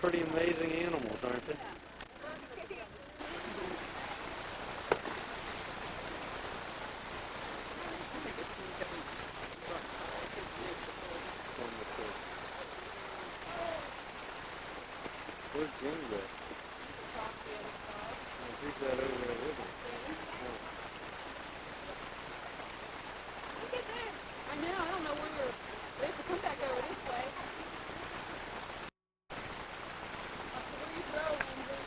pretty amazing animals, aren't they? Where's Jimmy at? He's out over there with him. Look at there. I know. I don't know where you're. We have to come back over this way. Where you throw, Lindsay?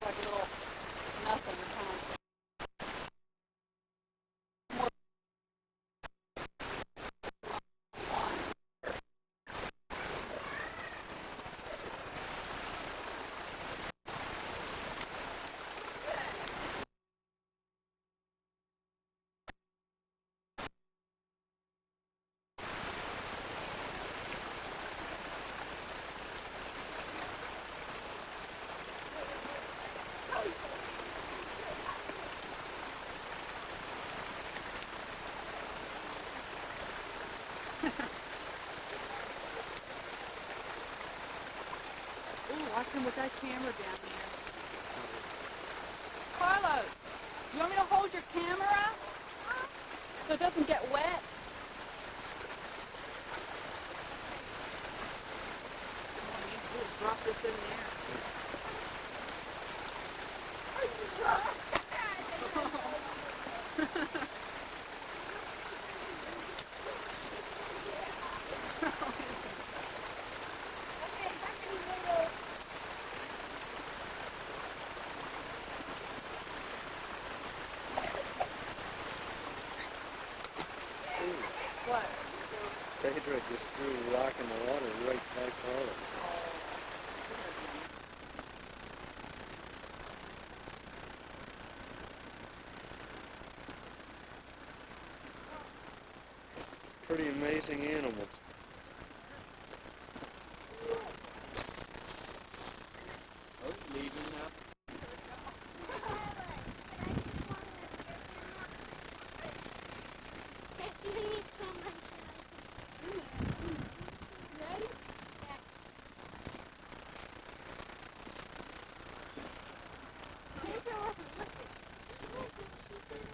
Like a little nothing, huh? Ooh, watch him with that camera down there. Carlos, you want me to hold your camera so it doesn't get wet? All you need to do is drop this in there. What? Pedro just threw a rock in the water right by Carlos. Pretty amazing animals. Oh, it's leaving now.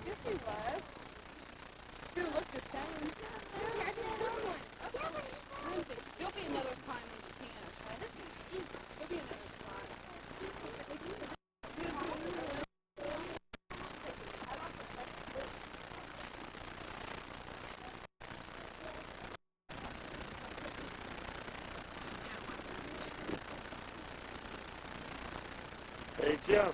Yes, he was. He looked the same. Lindsay, there'll be another time when you can, okay? There'll be another time. Hey, Joe.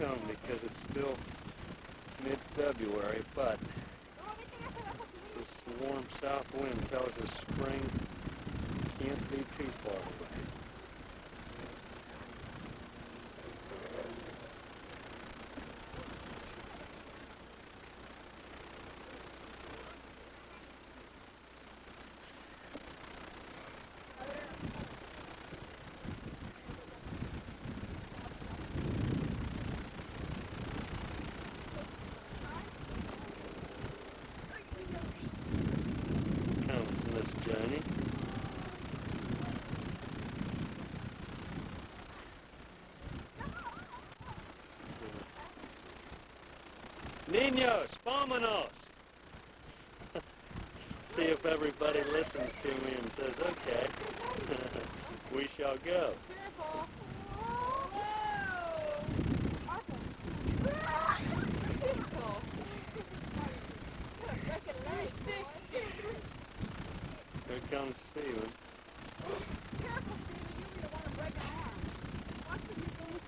come because it's still mid-February, but this warm south wind tells us spring can't be too far away. Comes Miss Joni. Niños, vámonos! See if everybody listens to me and says, okay, we shall go. Careful. Whoa. Here comes Steven. Careful, Steven. You really want to break an arm. Watch what you're doing.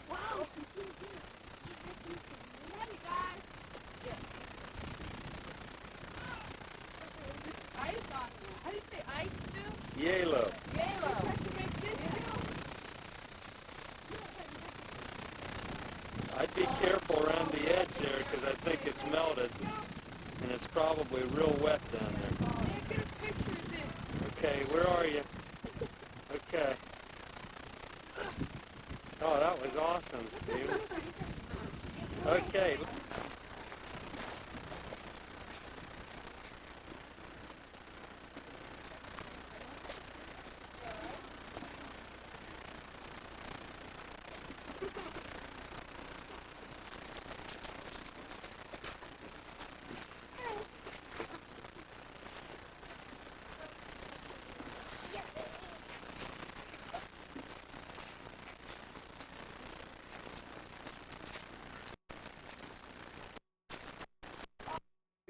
Wow. Come on, you guys. Ice on you. How do you say ice, Stu? Yellow. Yellow. I'd be careful around the edge there because I think it's melted and it's probably real wet down there. Get us pictures in. Okay, where are you? Okay. Oh, that was awesome, Steven. Okay.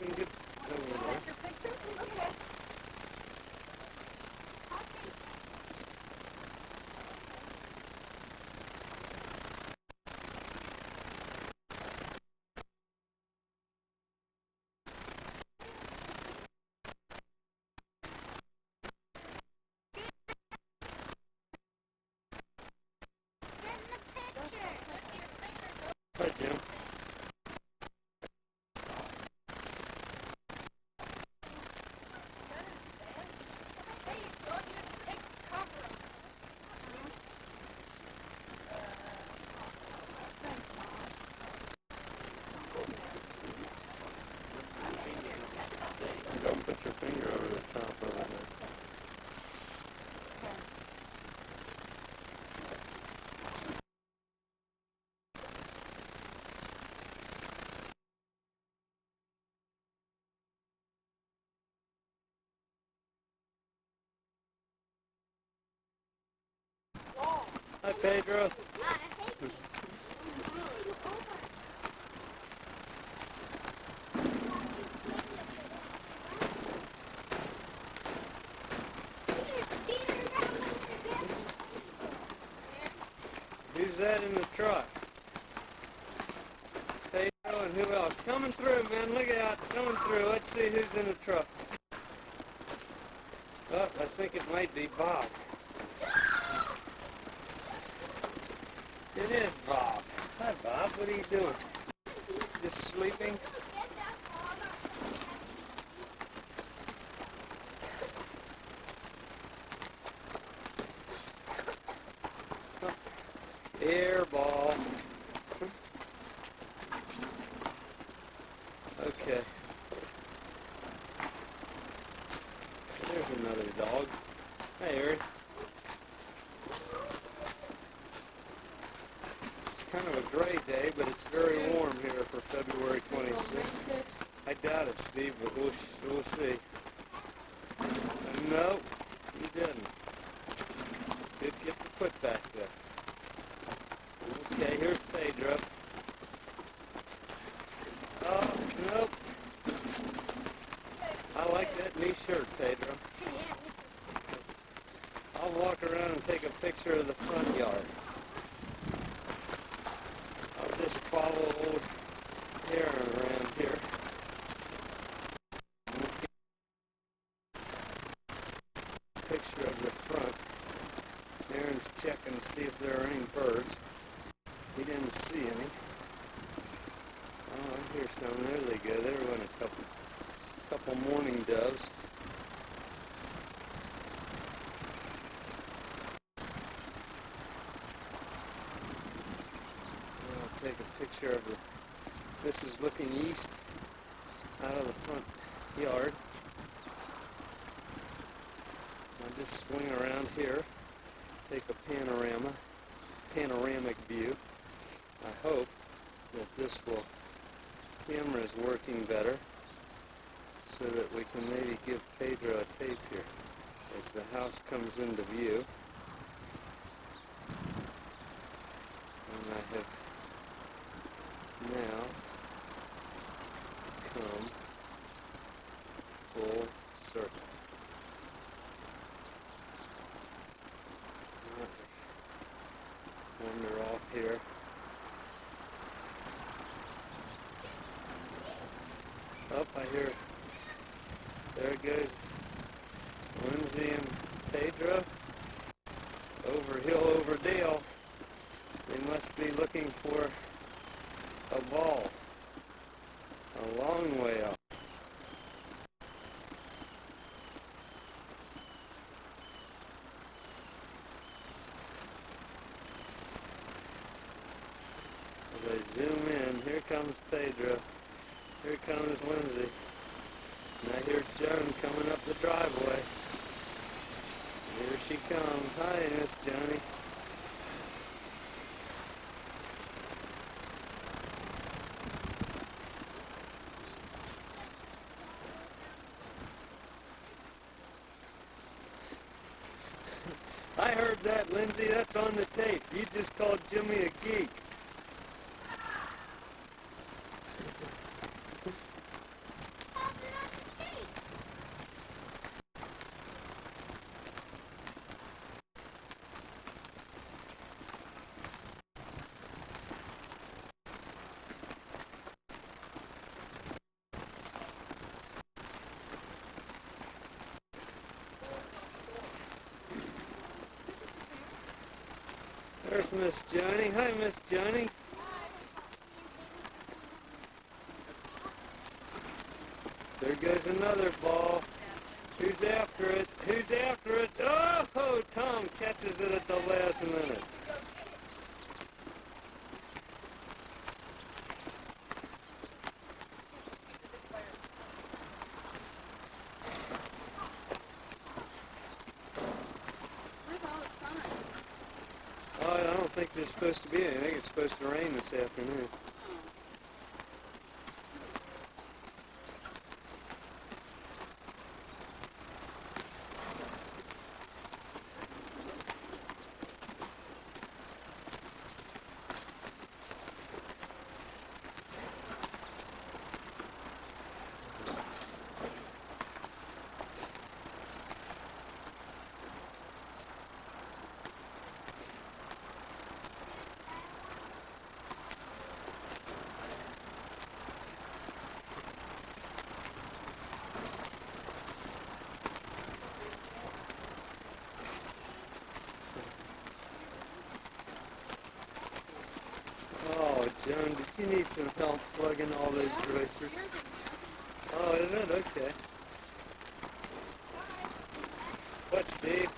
Get over there. Your picture? Okay. Hi, Jim. Don't put your finger over the top of it. Hi, Pedro. Who's that in the truck? Pedro and who else? Coming through, man. Look out. Coming through. Let's see who's in the truck. Oh, I think it might be Bob. It is Bob. Hi, Bob. What are you doing? Just sleeping? Air ball. Okay. There's another dog. Hey, Eric. It's kind of a gray day, but it's very warm here for February 26th. I doubt it, Steve, but we'll see. No, you didn't. Did get the foot back there. Okay, here's Pedro. Oh, nope. I like that new shirt, Pedro. I'll walk around and take a picture of the front yard. just follow old Aaron around here. Picture of the front. Aaron's checking to see if there are any birds. He didn't see any. Oh, I hear some. There they go. There went a couple mourning doves. I'll take a picture of the. This is looking east out of the front yard. I'll just swing around here, take a panoramic view. I hope that this camera is working better so that we can maybe give Pedro a tape here as the house comes into view. And I have now come full circle. Wander off here. Up, I hear, there goes Lindsay and Pedro. Over hill, over dale. They must be looking for a ball. A long way up. As I zoom in, here comes Pedro. Here comes Lindsay. And I hear Joan coming up the driveway. Here she comes. Hi, Miss Johnny. I heard that, Lindsay. That's on the tape. You just called Jimmy a geek. There's Miss Johnny. Hi, Miss Johnny. There goes another ball. Who's after it? Who's after it? Oh, Tom catches it at the last minute. Oh, I don't think there's supposed to be any. I think it's supposed to rain this afternoon. Joan, did you need some help plugging all those joisters? Oh, is it? Okay. What, Steve?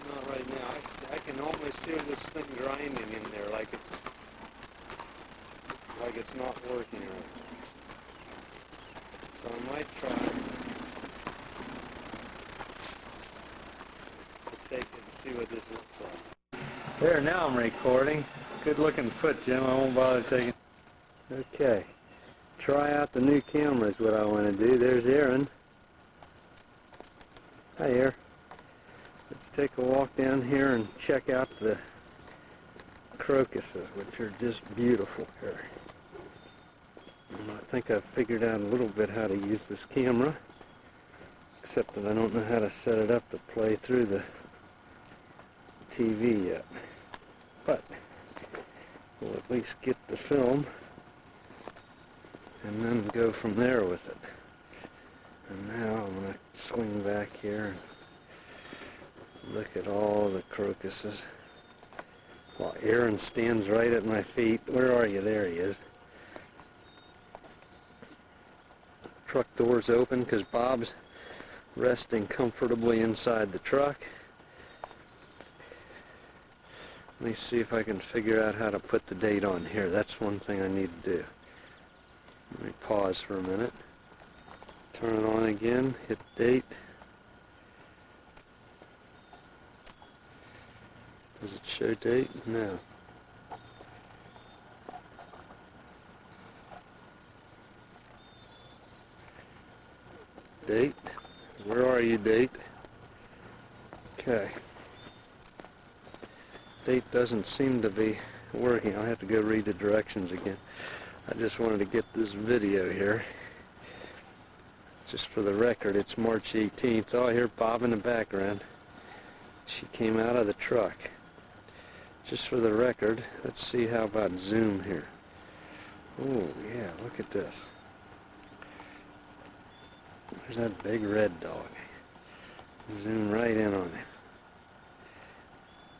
Not right now. I can almost hear this thing grinding in there like it's not working right. So I might try take it and see what this looks like. There, now I'm recording. Good looking foot, Jim. I won't bother taking. Okay. Try out the new camera is what I want to do. There's Aaron. Hi, Aaron. Let's take a walk down here and check out the crocuses, which are just beautiful here. And I think I've figured out a little bit how to use this camera, except that I don't know how to set it up to play through the TV yet. But we'll at least get the film and then go from there with it. And now I'm going to swing back here and look at all the crocuses. While Aaron stands right at my feet. Where are you? There he is. Truck door's open because Bob's resting comfortably inside the truck. Let me see if I can figure out how to put the date on here. That's one thing I need to do. Let me pause for a minute. Turn it on again. Hit date. Does it show date? No. Date? Where are you, date? Okay. Date doesn't seem to be working. I'll have to go read the directions again. I just wanted to get this video here. Just for the record, it's March 18th. Oh, I hear Bob in the background. She came out of the truck. Just for the record, let's see how about zoom here. Oh, yeah, look at this. There's that big red dog. Zoom right in on him.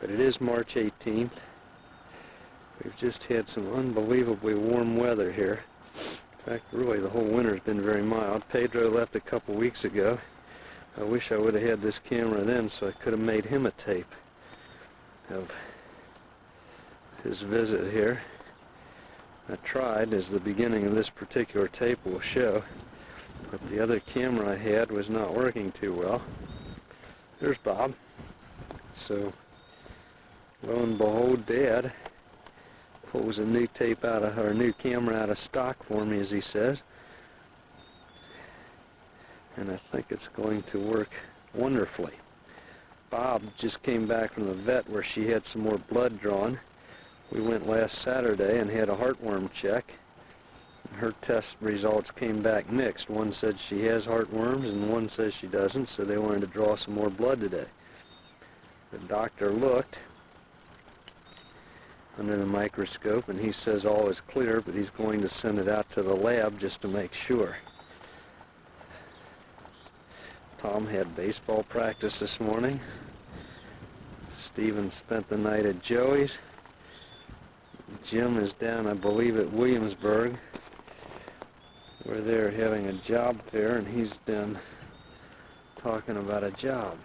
But it is March 18th. We've just had some unbelievably warm weather here. In fact, really the whole winter's been very mild. Pedro left a couple weeks ago. I wish I would have had this camera then so I could have made him a tape of his visit here. I tried, as the beginning of this particular tape will show, but the other camera I had was not working too well. There's Bob. So, lo and behold, Dad pulls a new tape out of her, new camera out of stock for me, as he says. And I think it's going to work wonderfully. Bob just came back from the vet where she had some more blood drawn. We went last Saturday and had a heartworm check. Her test results came back mixed. One said she has heartworms and one says she doesn't, so they wanted to draw some more blood today. The doctor looked under the microscope and he says all is clear, but he's going to send it out to the lab just to make sure. Tom had baseball practice this morning. Stephen spent the night at Joey's. Jim is down, I believe, at Williamsburg, where they're having a job fair, and he's down talking about a job.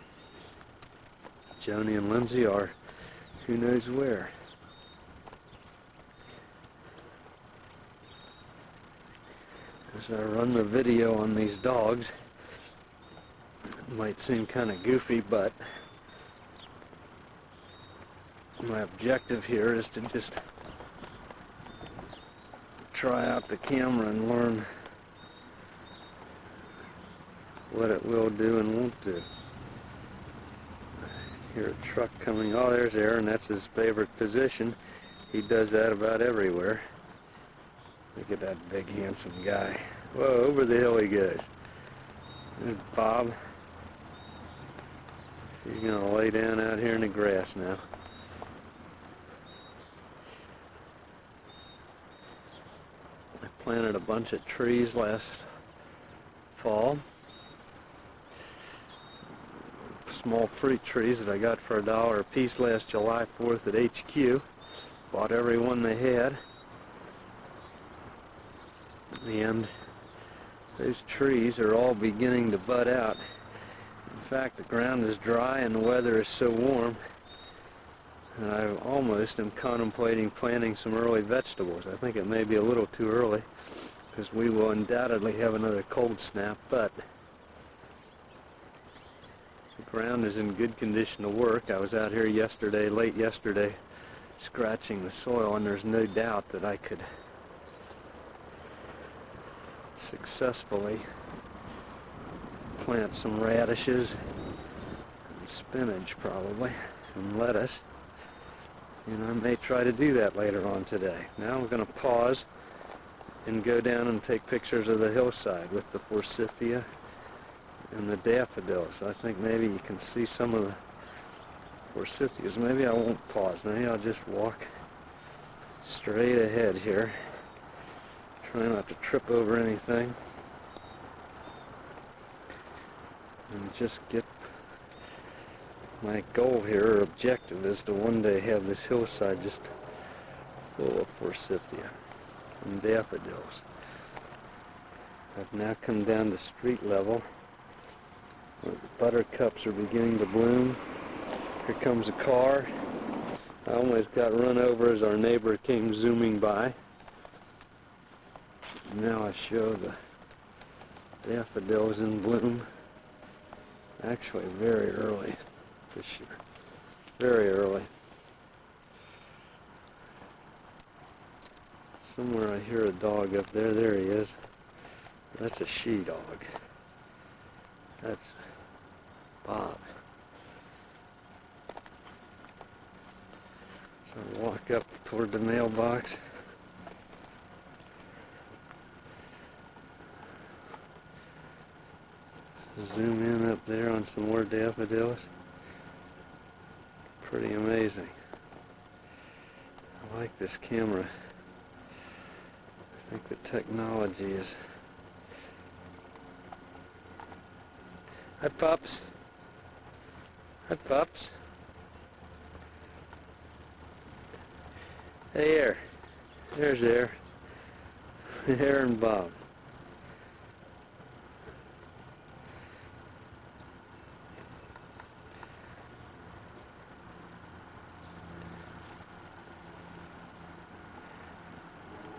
Joni and Lindsay are who knows where. As I run the video on these dogs, it might seem kind of goofy, but my objective here is to just try out the camera and learn what it will do and won't do. Hear a truck coming. Oh, there's Aaron. That's his favorite position. He does that about everywhere. Look at that big handsome guy. Whoa, over the hill he goes. There's Bob. He's going to lay down out here in the grass now. I planted a bunch of trees last fall. Small fruit trees that I got for $1 a piece last July 4th at HQ. Bought every one they had. And those trees are all beginning to bud out. In fact, the ground is dry and the weather is so warm that I almost am contemplating planting some early vegetables. I think it may be a little too early because we will undoubtedly have another cold snap, but the ground is in good condition to work. I was out here yesterday, late yesterday, scratching the soil, and there's no doubt that I could successfully plant some radishes and spinach probably and lettuce, and I may try to do that later on today. Now I'm going to pause and go down and take pictures of the hillside with the forsythia and the daffodils. I think maybe you can see some of the forsythias. Maybe I won't pause. Maybe I'll just walk straight ahead here. Try not to trip over anything. And just get my goal here, or objective, is to one day have this hillside just full of forsythia and daffodils. I've now come down to street level where the buttercups are beginning to bloom. Here comes a car. I almost got run over as our neighbor came zooming by. Now I show the daffodils in bloom. Actually very early this year. Very early. Somewhere I hear a dog up there. There he is. That's a she-dog. That's Bob. So I walk up toward the mailbox. Zoom in up there on some more daffodils. Pretty amazing. I like this camera. I think the technology is... Hi, pups. Hi, pups. Hey, Air. There's Air. Air and Bob.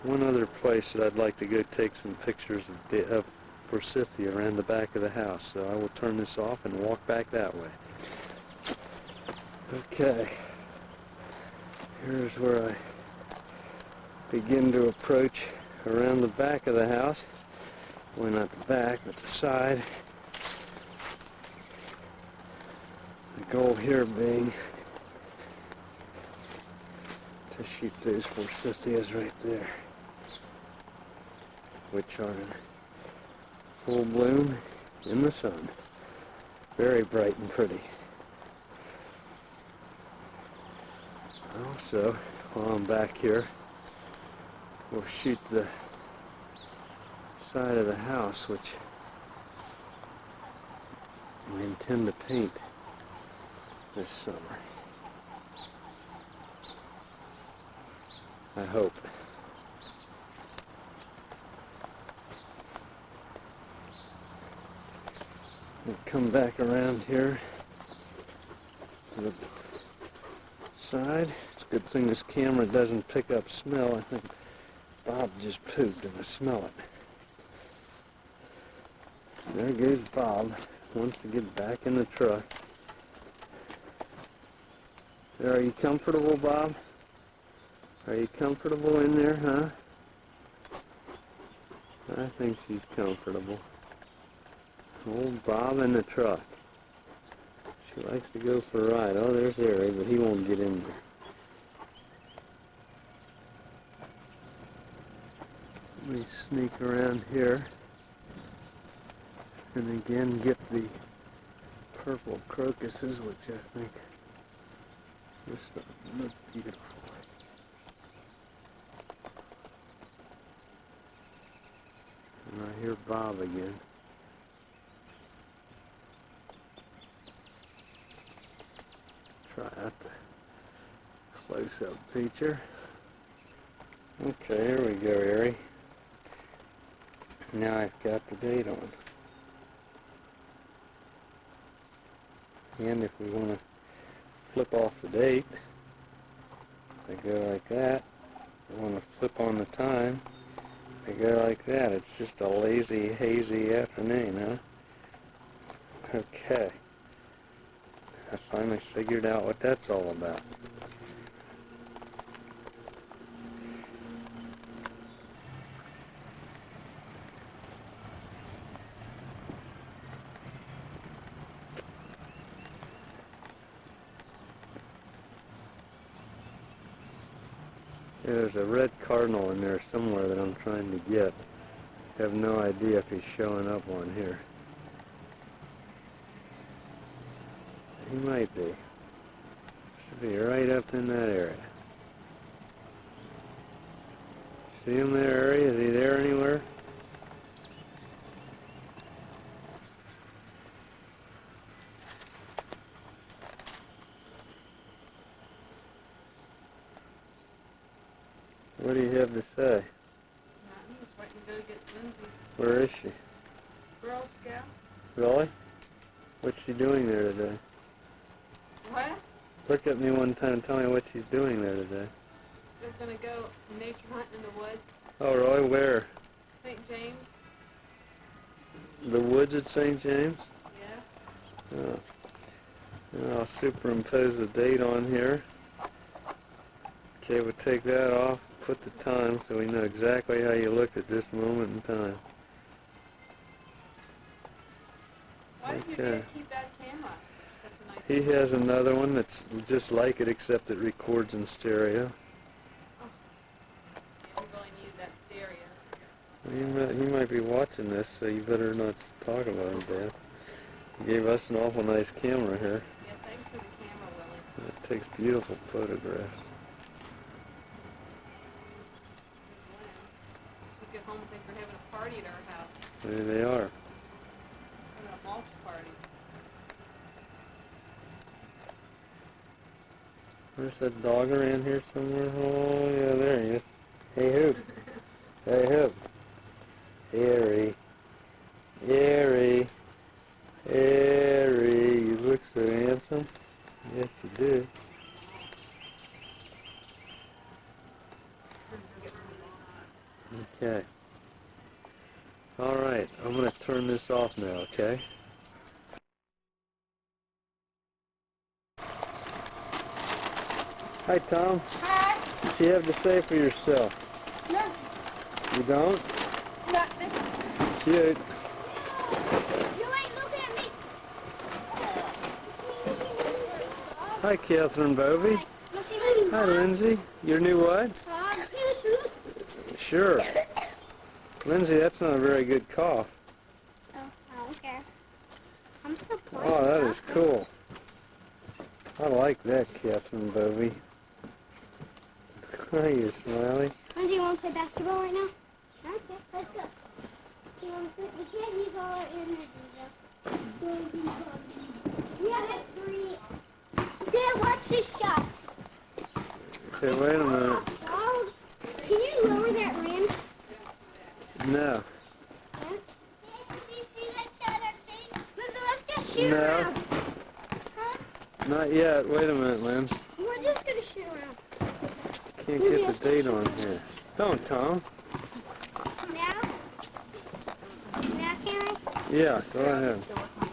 One other place that I'd like to go take some pictures of forsythia around the back of the house, so I will turn this off and walk back that way. Okay, here's where I begin to approach around the back of the house. Well, not the back, but the side. The goal here being to shoot those forsythias right there, which are in full bloom in the sun. Very bright and pretty. Also, while I'm back here, we'll shoot the side of the house, which we intend to paint this summer. I hope. We'll come back around here to the side. It's a good thing this camera doesn't pick up smell. I think Bob just pooped and I smell it. There goes Bob. Wants to get back in the truck. Are you comfortable, Bob? Are you comfortable in there, huh? I think she's comfortable. Old Bob in the truck. She likes to go for a ride. Oh, there's Harry, but he won't get in there. Let me sneak around here and again get the purple crocuses, which I think just look beautiful. And I hear Bob again. Try out the close-up feature. Okay, here we go, Harry. Now I've got the date on. And if we want to flip off the date, I go like that. If I want to flip on the time, I go like that. It's just a lazy, hazy afternoon, huh? Okay. I finally figured out what that's all about. There's a red cardinal in there somewhere that I'm trying to get. I have no idea if he's showing up on here. He might be. Be right up in that area. See him there, Ari? Is he there anywhere? What do you have to say? Nothing. Just waiting to go to get Lindsay. Where is she? Girl Scouts. Really? What's she doing there today? What? Look at me one time and tell me what she's doing there today. They're gonna go nature hunting in the woods. Oh, really? Where? St. James. The woods at St. James? Yes. Oh. And I'll superimpose the date on here. Okay, we'll take that off, put the time so we know exactly how you looked at this moment in time. Why did you Okay. dare keep that camera? Such a nice He camera. has another one that's just like it except it records in stereo. Yeah, we really needed that stereo. He might be watching this, so you better not talk about him, Dad. He gave us an awful nice camera here. Yeah, thanks for the camera, Willie. It takes beautiful photographs. She'll get home and think we're having a party at our house. There they are. Having a mulch party. There's that dog around here somewhere. Oh, yeah, there he is. Hey, Hoop. Hey, Hoop. Harry. Harry. Harry. You look so handsome. Yes, you do. Okay. All right. I'm going to turn this off now, okay? Hi, Tom. Hi. What do you have to say for yourself? No, You don't? nothing. Cute. You ain't looking at me. Hi, Catherine Bovey. Hi, Lindsay. Your new what? Sure. Lindsay, that's not a very good cough. Oh, I don't care. I'm still playing. Oh, that is soccer. cool. I like that, Catherine Bovey. Hi, you Smiley. Lindsay, you want to play basketball right now? Okay, let's go. We can't use all our energy, though. We have 3. Dad, watch this shot. Okay, wait a minute. Oh, can you lower that rim? No. Huh? Did you see that shot I made? Let's just shoot No. around. Huh? Not yet. Wait a minute, Lynn. We're just going to shoot around. Can't get the date on here. Don't, Tom. Now? Now, can I? Yeah, go ahead.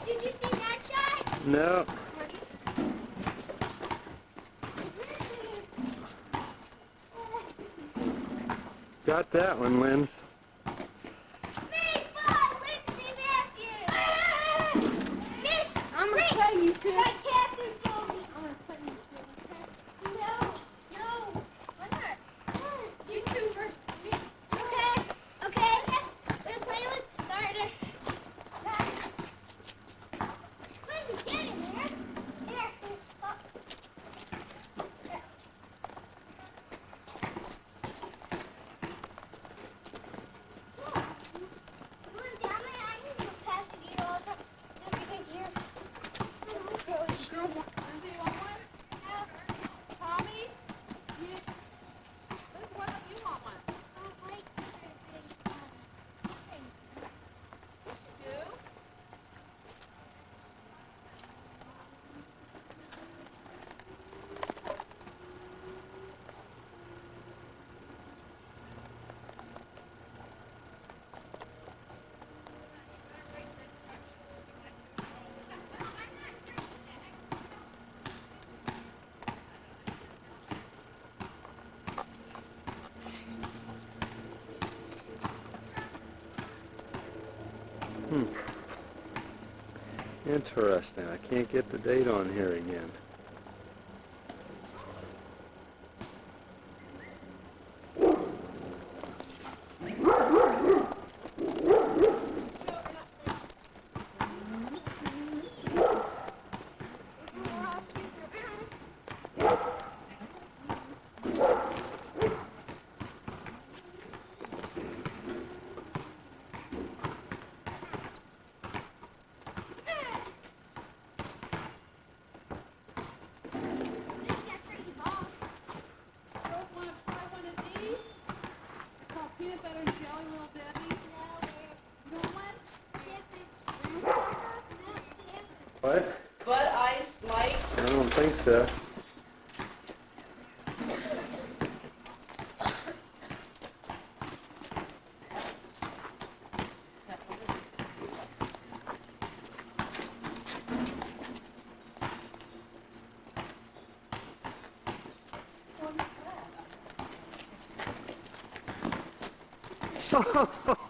Did you see that shot? No. Got that one, Lynn. Big ball, Lindsay Matthews! Miss, I'm gonna play you two. my captain told me. I'm going to play you two. No. Why not? You two versus me. Okay. We're playing with starter. Lindsay, get in there. Here. Oh. Lindsay, I need to pass to you all the time. Just because you're really strong. Lindsay, you want one? No. Tommy? Lindsay, why don't you want one? You do? Interesting. I can't get the date on here again. think so.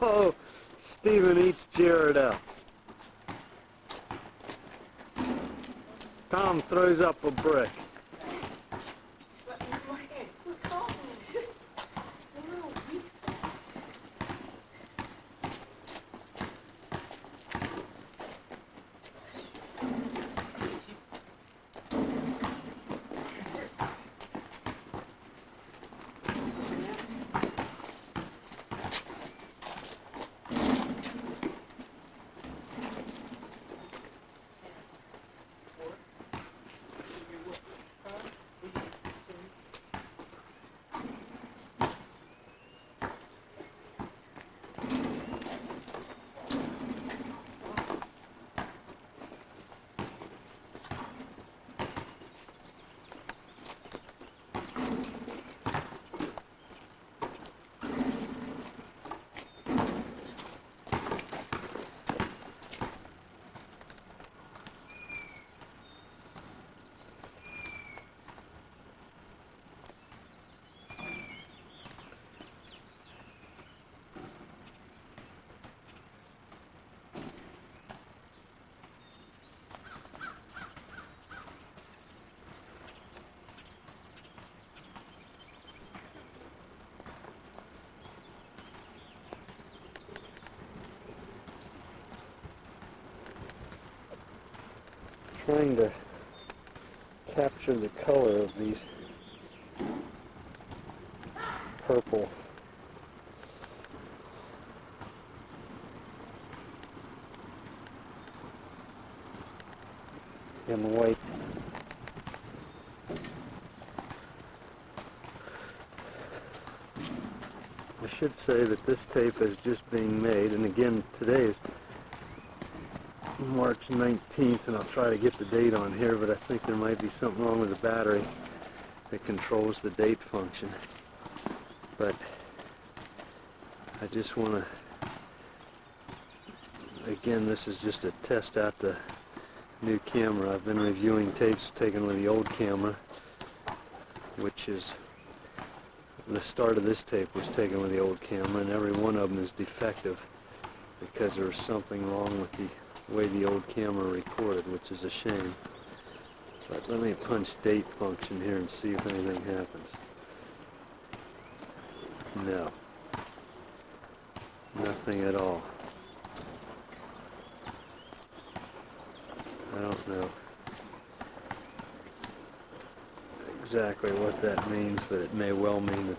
Oh, Stephen eats Jared up. Tom throws up a brick. Trying to capture the color of these purple and white. I should say that this tape is just being made, and again today is March 19th, and I'll try to get the date on here, but I think there might be something wrong with the battery that controls the date function. But I just want to, again, this is just to test out the new camera. I've been reviewing tapes taken with the old camera, which is, the start of this tape was taken with the old camera, and every one of them is defective because there was something wrong with the way the old camera recorded, which is a shame. But let me punch date function here and see if anything happens. No. Nothing at all. I don't know exactly what that means, but it may well mean that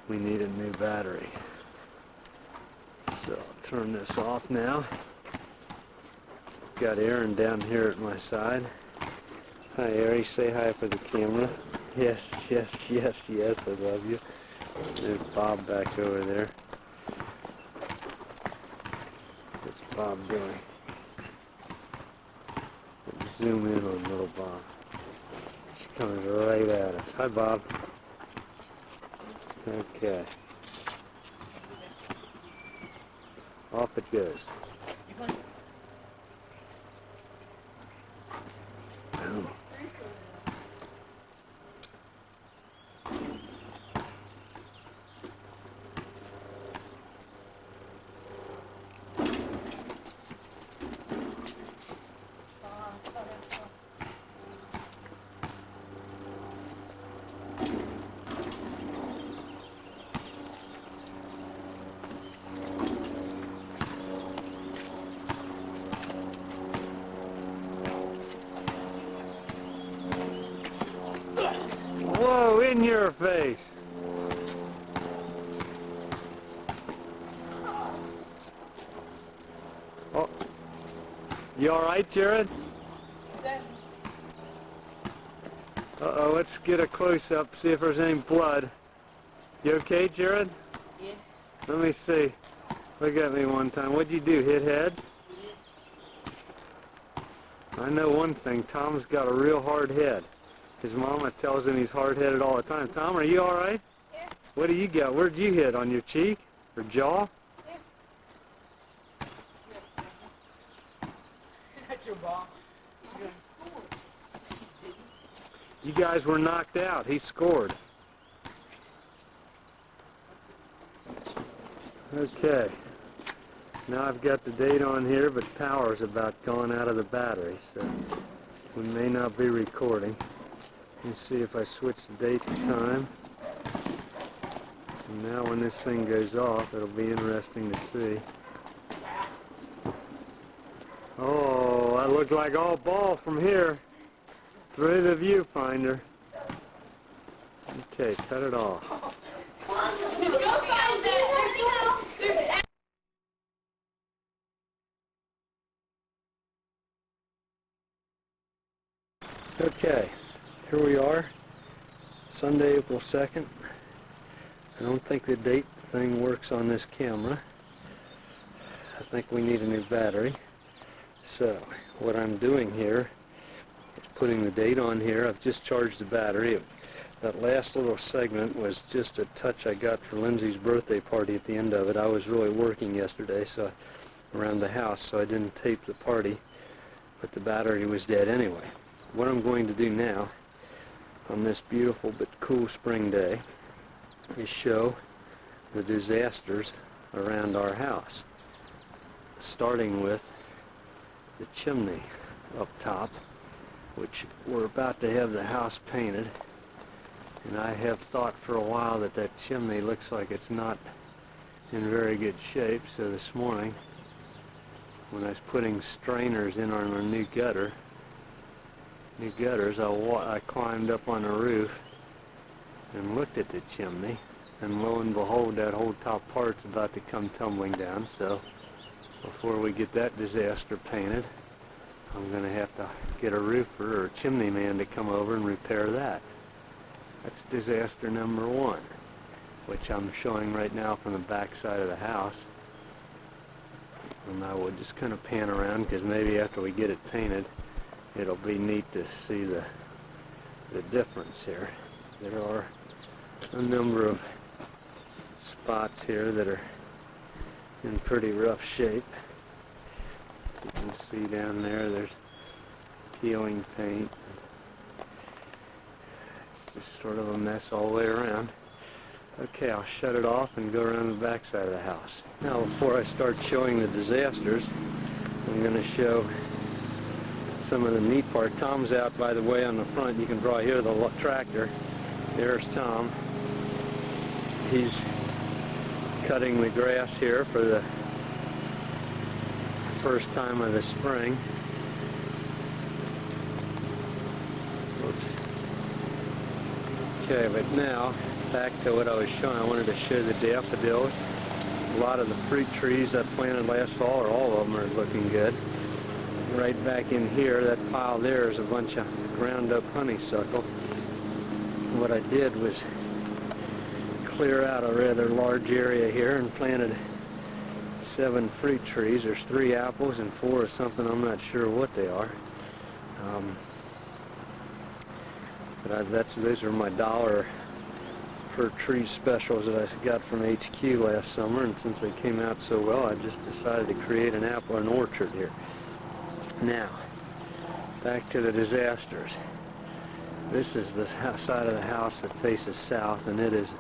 we need a new battery. So I'll turn this off now. Got Aaron down here at my side. Hi, Ari. Say hi for the camera. Yes, yes, yes, yes. I love you. There's Bob back over there. What's Bob doing? Let's zoom in on little Bob. She's coming right at us. Hi, Bob. Okay. Off it goes. Whoa, in your face. Oh, you all right, Jared? Uh-oh, let's get a close-up, see if there's any blood. You okay, Jared? Yeah. Let me see. Look at me one time. What'd you do, hit head? Yeah. I know one thing, Tom's got a real hard head. His mama tells him he's hard-headed all the time. Tom, are you all right? Yeah. What do you got? Where'd you hit? On your cheek? Or jaw? That's your ball. You guys were knocked out. He scored. Okay. Now I've got the date on here, but power's about gone out of the battery, so we may not be recording. Let's see if I switch the date to time. And now when this thing goes off, it'll be interesting to see. Oh, I look like all ball from here. Through the viewfinder. Okay, cut it off. Just go find that. There's Okay, here we are, Sunday, April 2nd. I don't think the date thing works on this camera. I think we need a new battery. So, what I'm doing here is putting the date on here. I've just charged the battery. That last little segment was just a touch I got for Lindsay's birthday party at the end of it. I was really working yesterday around the house, so I didn't tape the party, but the battery was dead anyway. What I'm going to do now on this beautiful but cool spring day is show the disasters around our house, starting with the chimney up top, which we're about to have the house painted, and I have thought for a while that that chimney looks like it's not in very good shape. So this morning when I was putting strainers in on our new gutters, I climbed up on the roof and looked at the chimney, and lo and behold, that whole top part's about to come tumbling down. So before we get that disaster painted, I'm going to have to get a roofer or a chimney man to come over and repair that. That's disaster number one, which I'm showing right now from the back side of the house. And I will just kind of pan around, because maybe after we get it painted, it'll be neat to see the difference here. There are a number of spots here that are in pretty rough shape. You can see down there's peeling paint. It's just sort of a mess all the way around. Okay, I'll shut it off and go around the back side of the house. Now, before I start showing the disasters, I'm going to show some of the neat part. Tom's out, by the way, on the front. You can probably hear the tractor. There's Tom. He's cutting the grass here for the first time of the spring. Whoops. Okay, but now back to what I was showing. I wanted to show the daffodils. A lot of the fruit trees I planted last fall, or all of them, are looking good. Right back in here, that pile there is a bunch of ground up honeysuckle. What I did was clear out a rather large area here and planted 7 fruit trees. There's 3 apples and 4 of something, I'm not sure what they are. Those are my $1 per tree specials that I got from HQ last summer, and since they came out so well, I just decided to create an orchard here. Now, back to the disasters. This is the side of the house that faces south, and it is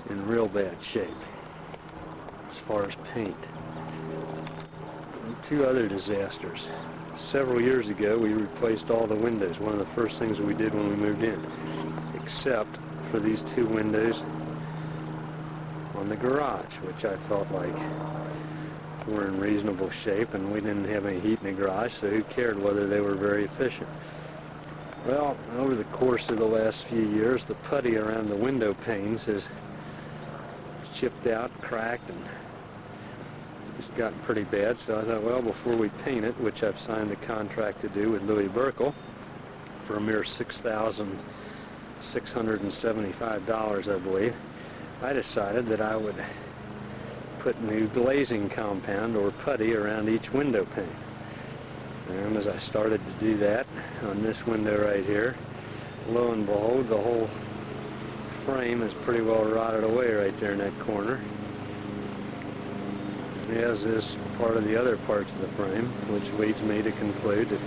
in real bad shape as far as paint. And 2 other disasters. Several years ago, we replaced all the windows. One of the first things we did when we moved in, except for these 2 windows on the garage, which I felt like were in reasonable shape, and we didn't have any heat in the garage, so who cared whether they were very efficient. Well, over the course of the last few years, the putty around the window panes has chipped out, cracked, and just gotten pretty bad. So I thought, well, before we paint it, which I've signed a contract to do with Louis Burkle for a mere $6,675, I believe, I decided that I would put new glazing compound or putty around each window pane. And as I started to do that on this window right here. Lo and behold, the whole frame is pretty well rotted away right there in that corner, as is part of the other parts of the frame, which leads me to conclude that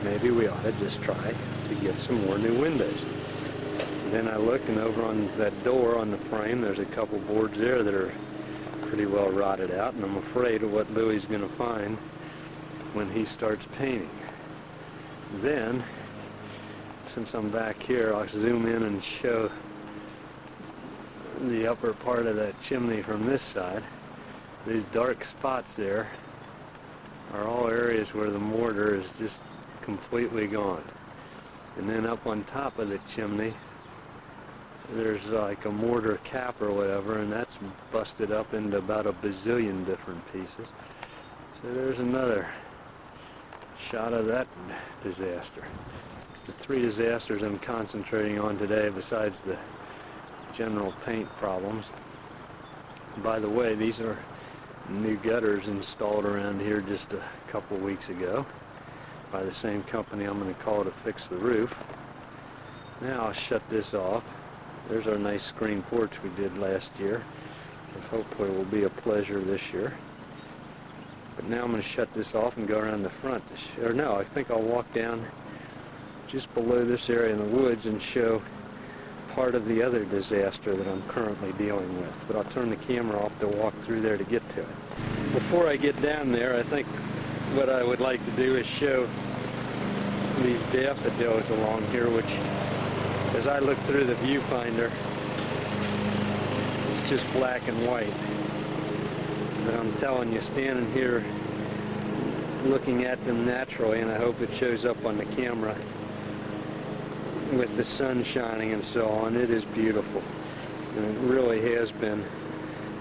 maybe we ought to just try to get some more new windows. And then I look, and over on that door on the frame, there's a couple boards there that are pretty well rotted out, and I'm afraid of what Louie's going to find when he starts painting. Then, since I'm back here, I'll zoom in and show the upper part of that chimney from this side. These dark spots there are all areas where the mortar is just completely gone. And then up on top of the chimney, there's like a mortar cap or whatever, and that's busted up into about a bazillion different pieces. So there's another shot of that disaster. The three disasters I'm concentrating on today, besides the general paint problems. By the way, these are new gutters installed around here just a couple weeks ago by the same company I'm going to call to fix the roof. Now I'll shut this off. There's our nice screen porch we did last year, and hopefully will be a pleasure this year. But now I'm going to shut this off and go around the front. Or no, I think I'll walk down just below this area in the woods and show part of the other disaster that I'm currently dealing with. But I'll turn the camera off to walk through there to get to it. Before I get down there, I think what I would like to do is show these daffodils along here, which, as I look through the viewfinder, it's just black and white. But I'm telling you, standing here looking at them naturally, and I hope it shows up on the camera with the sun shining and so on, it is beautiful. And it really has been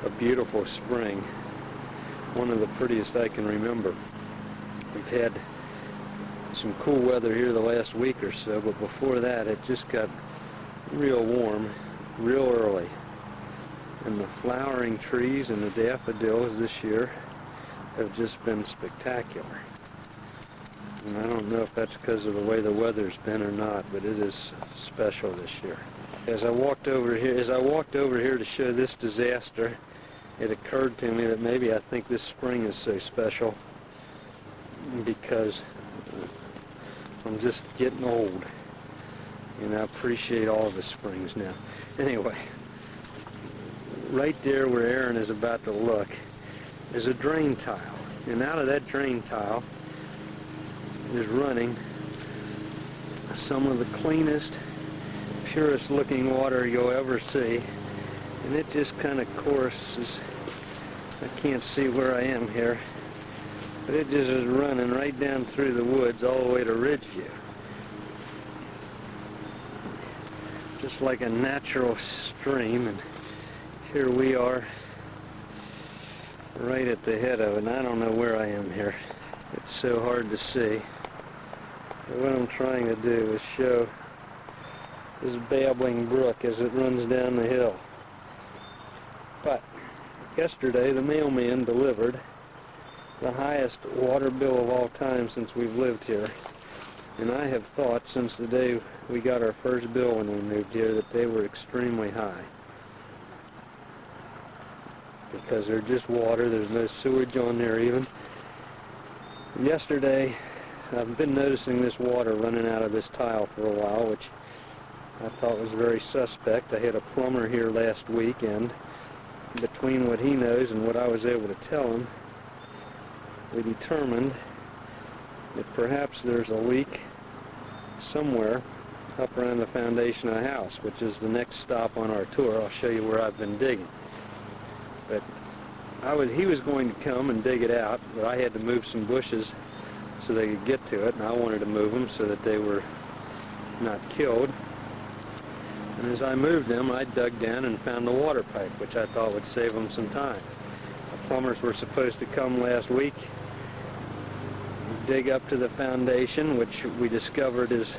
a beautiful spring. One of the prettiest I can remember. We've had some cool weather here the last week or so, but before that it just got real warm real early. And the flowering trees and the daffodils this year have just been spectacular. And I don't know if that's because of the way the weather's been or not, but it is special this year. As I walked over here to show this disaster, it occurred to me that maybe I think this spring is so special because I'm just getting old, and I appreciate all the springs now. Anyway, right there where Aaron is about to look is a drain tile, and out of that drain tile is running some of the cleanest, purest looking water you'll ever see, and it just kind of courses. I can't see where I am here, but it just is running right down through the woods all the way to Ridgeview, just like a natural stream. And here we are right at the head of it, and I don't know where I am here. It's so hard to see. But what I'm trying to do is show this babbling brook as it runs down the hill. But yesterday the mailman delivered the highest water bill of all time since we've lived here. And I have thought since the day we got our first bill when we moved here that they were extremely high. Because they're just water, there's no sewage on there even. Yesterday, I've been noticing this water running out of this tile for a while, which I thought was very suspect. I had a plumber here last week, and between what he knows and what I was able to tell him, we determined that perhaps there's a leak somewhere up around the foundation of the house, which is the next stop on our tour. I'll show you where I've been digging. But he was going to come and dig it out, but I had to move some bushes so they could get to it, and I wanted to move them so that they were not killed. And as I moved them, I dug down and found a water pipe, which I thought would save them some time. The plumbers were supposed to come last week, dig up to the foundation, which we discovered is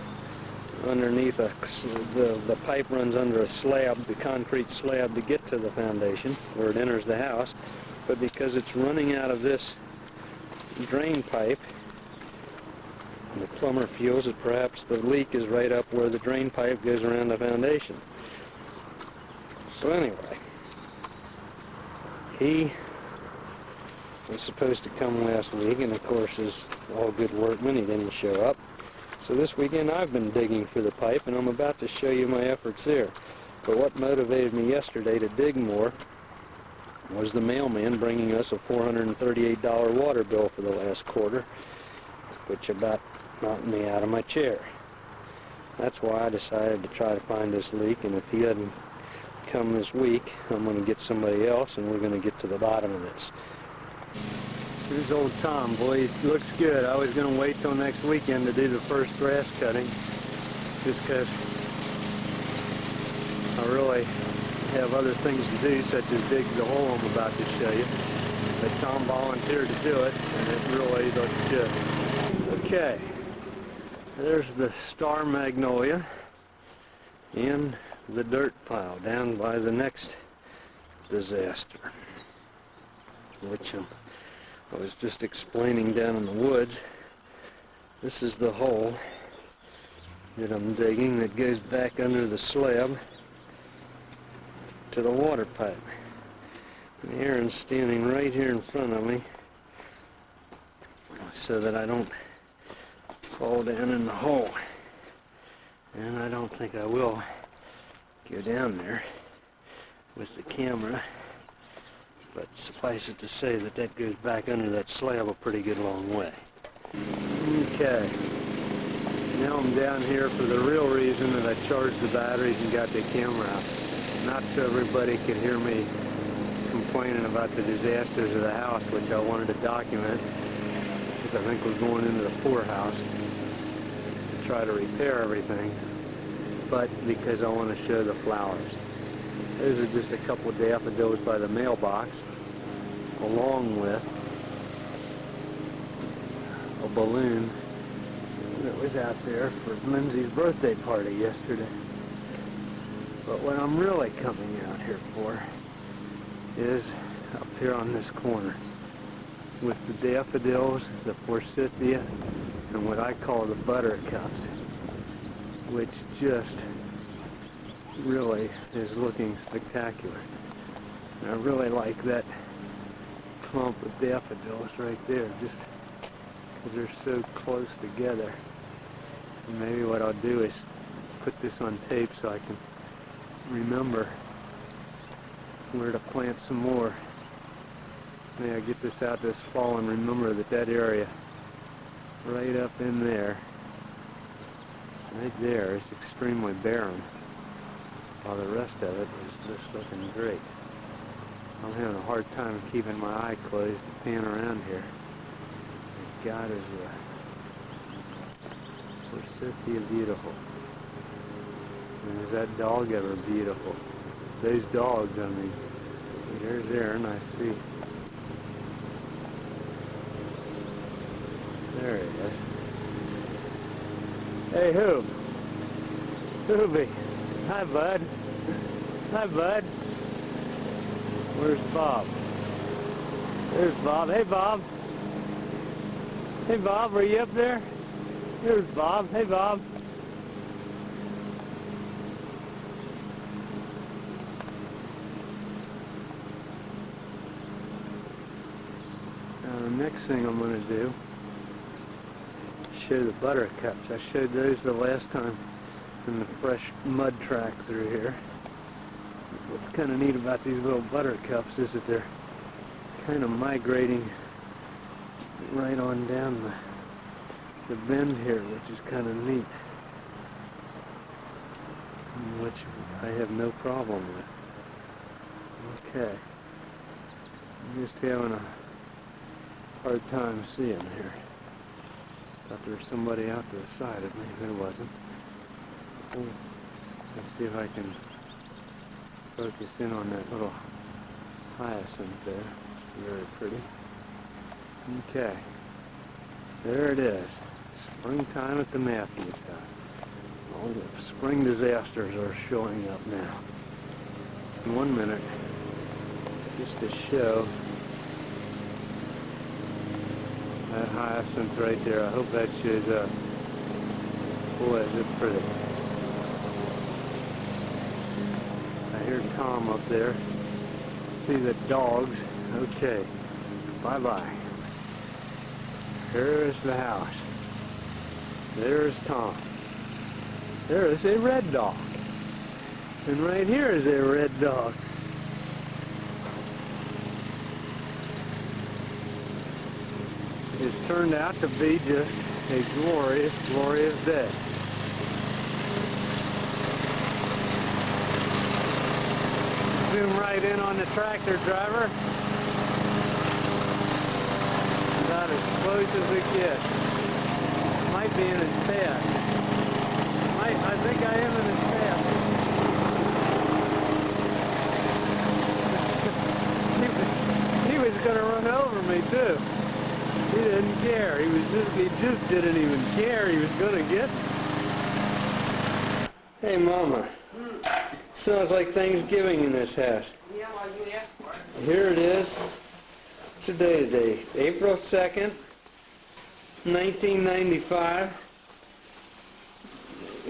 underneath the pipe runs under a slab, the concrete slab, to get to the foundation where it enters the house. But because it's running out of this drain pipe, And the plumber feels that perhaps the leak is right up where the drain pipe goes around the foundation. So anyway, he was supposed to come last week, and of course, as all good workmen, he didn't show up. So this weekend I've been digging for the pipe, and I'm about to show you my efforts there. But what motivated me yesterday to dig more was the mailman bringing us a $438 water bill for the last quarter, which about knocked me out of my chair. That's why I decided to try to find this leak, and if he doesn't come this week, I'm going to get somebody else, and we're going to get to the bottom of this. Here's old Tom. Boy, he looks good. I was going to wait till next weekend to do the first grass cutting, just because I really have other things to do, such as dig the hole I'm about to show you. But Tom volunteered to do it, and it really looks good. Okay, there's the star magnolia and the dirt pile down by the next disaster, which I was just explaining down in the woods. This is the hole that I'm digging that goes back under the slab to the water pipe. And Aaron's standing right here in front of me so that I don't fall down in the hole. And I don't think I will go down there with the camera, but suffice it to say that that goes back under that slab a pretty good long way. Okay, now I'm down here for the real reason that I charged the batteries and got the camera out. Not so everybody could hear me complaining about the disasters of the house, which I wanted to document, because I think we're going into the poorhouse to try to repair everything, but because I want to show the flowers. Those are just a couple of daffodils by the mailbox, along with a balloon that was out there for Lindsay's birthday party yesterday. But what I'm really coming out here for is up here on this corner with the daffodils, the forsythia, and what I call the buttercups, which just really is looking spectacular. And I really like that clump of daffodils right there, just because they're so close together. And maybe what I'll do is put this on tape so I can remember where to plant some more. May I get this out this fall and remember that that area right up in there, right there, is extremely barren, while the rest of it is just looking great. I'm having a hard time keeping my eye closed to pan around here. God, is the forsythia beautiful. And is that dog ever beautiful? Those dogs, I mean. There's Aaron, I see. There he is. Hey, Hoob. Hoobie. Hi, bud. Hi, bud. Where's Bob? There's Bob. Hey, Bob. Hey, Bob, are you up there? There's Bob. Hey, Bob. Now, the next thing I'm going to do is show the buttercups. I showed those the last time in the fresh mud track through here. What's kind of neat about these little buttercups is that they're kind of migrating right on down the bend here, which is kind of neat, which I have no problem with. Okay, I'm just having a hard time seeing here. Thought there was somebody out to the side of me. There wasn't. Let's see if I can focus in on that little hyacinth there. Very pretty. Okay, there it is. Springtime at the Matthews house. All the spring disasters are showing up now. In 1 minute, just to show that hyacinth right there. I hope that shows up. Boy, is it pretty. I hear Tom up there. See the dogs. Okay. Bye-bye. Here's the house. There's Tom. There is a red dog. And right here is a red dog. It's turned out to be just a glorious, glorious day. Zoom right in on the tractor driver. About as close as we get. Might be in his path. I think I am in his path. He was going to run over me too. He didn't care. He just didn't even care. He was going to get. Hey, Mama. Smells like Thanksgiving in this house. Yeah, well, you asked for it. Here it is. What's the day today? April 2nd, 1995.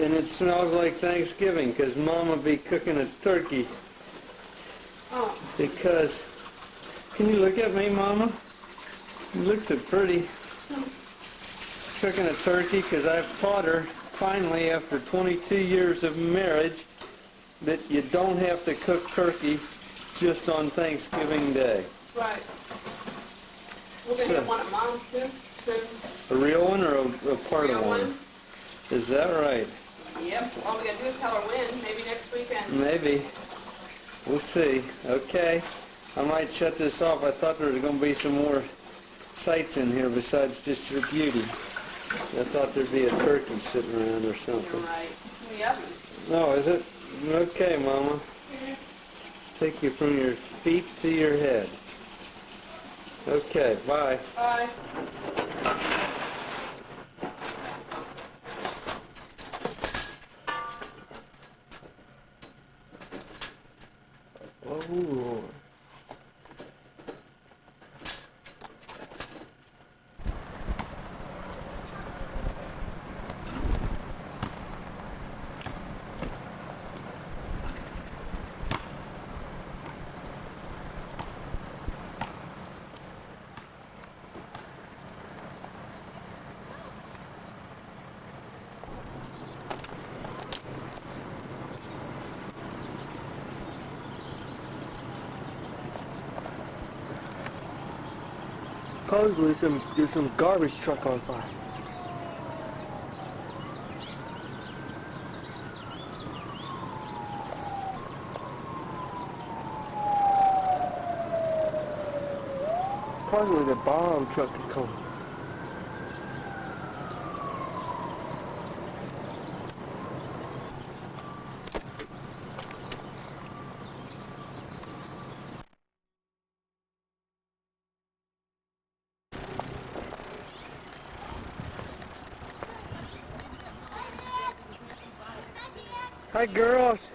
And it smells like Thanksgiving because Mama be cooking a turkey. Oh, Because, can you look at me, Mama? It looks so pretty. Cooking a turkey because I've taught her, finally, after 22 years of marriage, that you don't have to cook turkey just on Thanksgiving Day. right. We're going to have one at Mom's too, soon. A real one or a part Real of one? one. Is that right? Yep. All we got to do is tell her when. Maybe next weekend. Maybe. We'll see. Okay. I might shut this off. I thought there was going to be some more sights in here besides just your beauty. I thought there'd be a turkey sitting around or You're something. right. Yep. No, is it? Okay, Mama. Take you from your feet to your head. Okay, bye. Bye. Oh, Lord. Supposedly there's some garbage truck on fire. Supposedly the bomb truck is coming. Hi, girls.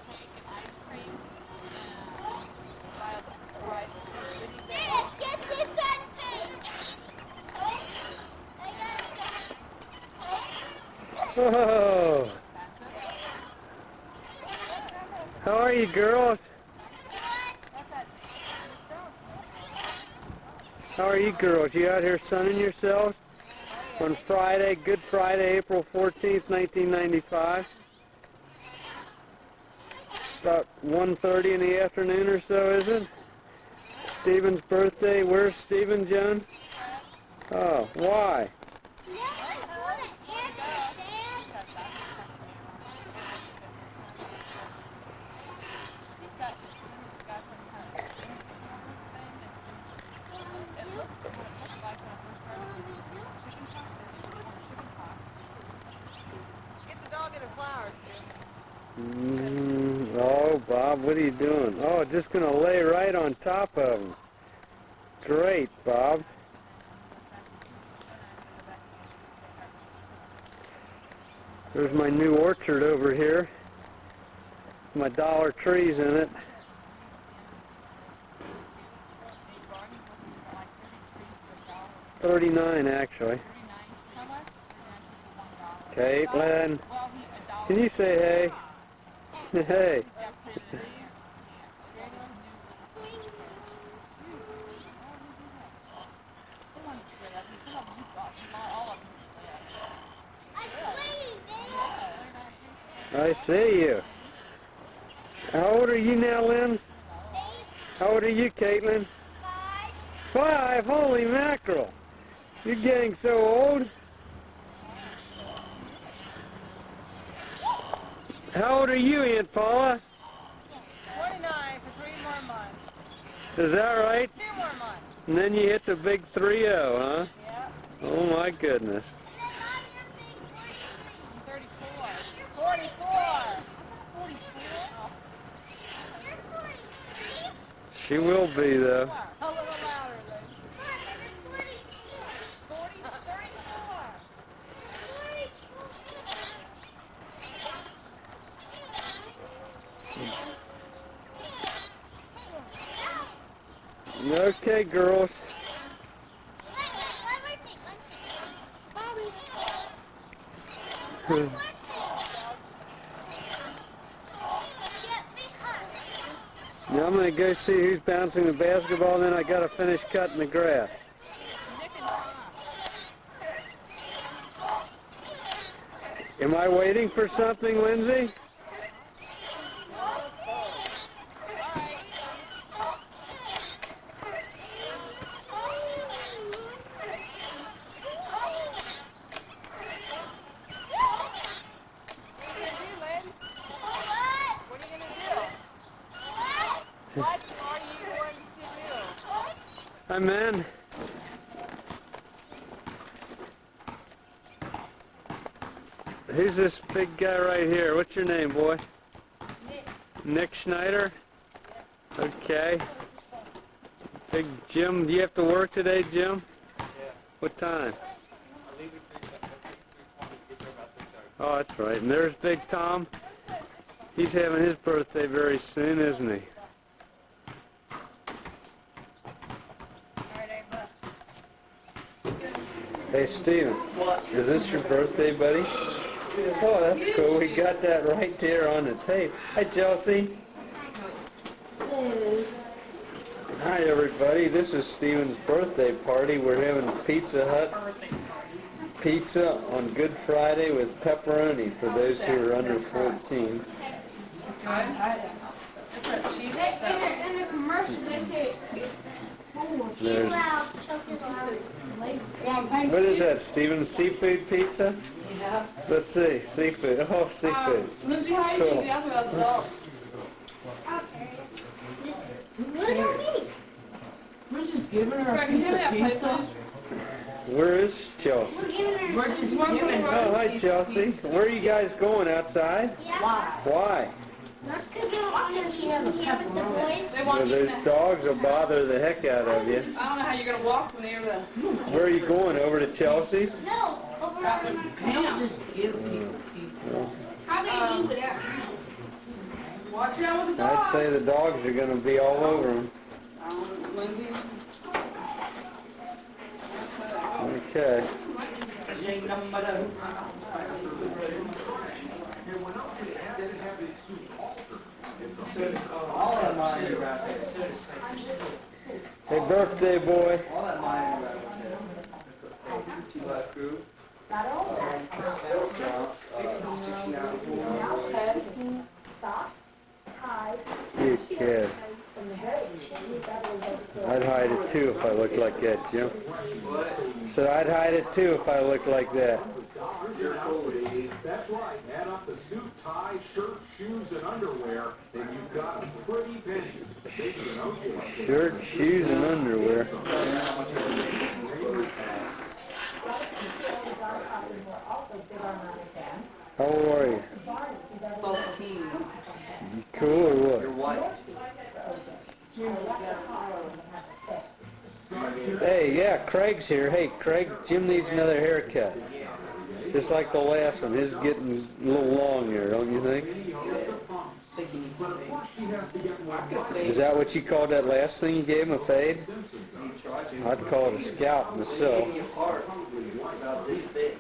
Dad, get this Oh. How are you, girls? How are you, girls? You out here sunning yourselves on Friday, Good Friday, April 14th, 1995? About 1:30 in the afternoon or so, is it? Stephen's birthday. Where's Stephen, Joan? Oh, why? Oh, Bob, what are you doing? Oh, just going to lay right on top of him. Great, Bob. There's my new orchard over here. It's my dollar trees in it. $39 actually. Caitlin. Can you say hey? Hey. I see you. How old are you now, Lynn? How old are you, Caitlin? 5? Holy mackerel. You're getting so old. How old are you, Aunt Paula? 29 for 3 more months. Is that right? 2 more months. And then you hit the big 3-0, huh? Yeah. Oh my goodness. I'm 34. 44. 44. She will be, though. A little louder, Liz. 40, 34. Okay, girls. Now I'm going to go see who's bouncing the basketball, and then I got to finish cutting the grass. Am I waiting for something, Lindsay? What are you going to do? Hi, man. Who's this big guy right here? What's your name, boy? Nick. Nick Schneider? Okay. Big Jim, do you have to work today, Jim? Yeah. What time? I leave at 3:20 to get there about 3:30. Oh, that's right. And there's Big Tom. He's having his birthday very soon, isn't he? Hey, Steven. What? Is this your birthday, buddy? Oh, that's cool. We got that right there on the tape. Hi, Chelsea. Hi, everybody. This is Steven's birthday party. We're having Pizza Hut pizza on Good Friday with pepperoni for those who are under 14. In the commercial, they say, There's, loud, Chelsea's loud. what is that, Steven? Seafood pizza? Yeah. Let's see. Seafood. Oh, seafood. Lindsay, how you Cool. think that's about the dogs? What does that mean? We're just giving her a Greg, can you piece have of that pizza. plate, Where is Chelsea? We're giving her We're just giving her Oh, a hi, piece of Chelsea. pizza. Where are you guys going, outside? Why? Why? That's because we don't want to here with the boys. They Well, want you those to, dogs will bother the heck out of you. I don't know how you're gonna walk from there to. Where are you going? Over to Chelsea? No, over You don't just give people pizza. How they do it? Watch out with the dogs. I'd say the dogs are going to be all over them. Lindsay. Okay. All that money right there. Hey, birthday boy. All that money right there. Two-life crew. You kid. I'd hide it too if I looked like that, Jim. Said I'd hide it too if I looked like that. That's right. Add up the suit, tie, shirt, shoes, and underwear, and you've got a pretty penny. Shirt, shoes, and underwear. How old are you? 14. You cool or what? You're white. Hey, yeah, Craig's here. Hey, Craig, Jim needs another haircut. Just like the last one. His is getting a little long there, don't you think? Is that what you called that last thing you gave him, a fade? I'd call it a scalp myself. About this thick.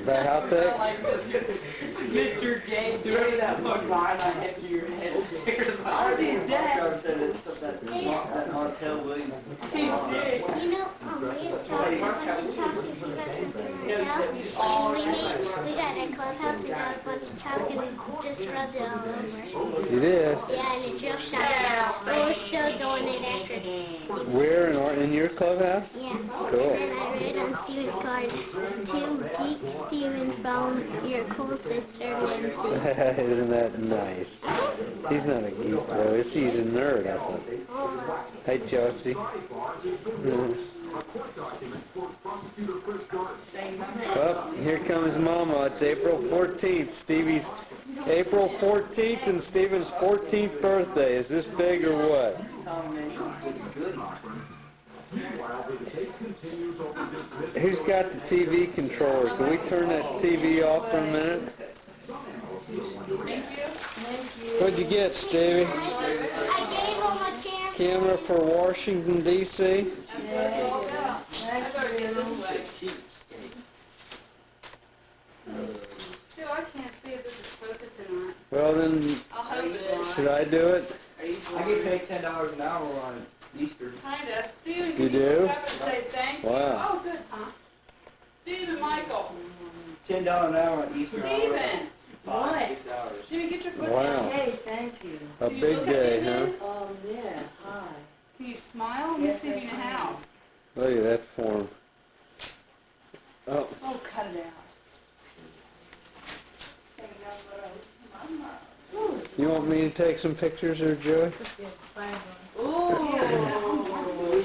About how thick? Like this. Mr. J. Do you remember that one line I hit to your head? I did that. Trevor said it's that Montel Williams. He did. You know, we have Chelsea, a bunch of Chelsea, she got some food in the house, and we got in a clubhouse and got a bunch of chalk and just rubbed it all over. You did? Yeah, and it drove shot. So we're still doing it after Steve. Where in your clubhouse? Yeah. Cool. And I read on Steven's card, to geek Steven from your cool sister Lindsay. Isn't that nice? He's not a geek though, is he? He's a nerd, I thought. Hey, Chelsea. Oh, here comes Mama. It's April 14th. Stevie's April 14th and Steven's 14th birthday. Is this big or what? Who's got the TV controller? Can we turn that TV off for a minute? What'd you get, Stevie? I gave him a camera. Camera for Washington, D.C.? Still, I can't see if this is focused or not. Well then, I'll hope it is. should I do it? I get paid $10 an hour on Easter. Kinda. Steven, You can you do? look up and say thank you? Wow. Oh, good, Tom. Steven Michael. $10 an hour on Easter. Steven. 5, 6 hours. Jimmy, get your foot Wow. down. Hey, thank you. A Can you big look at day, me huh? then? Yeah, hi. Can you smile? Let me see if you know how. Look at that form. Oh, Oh, cut it out. you want me to take some pictures there, Joey?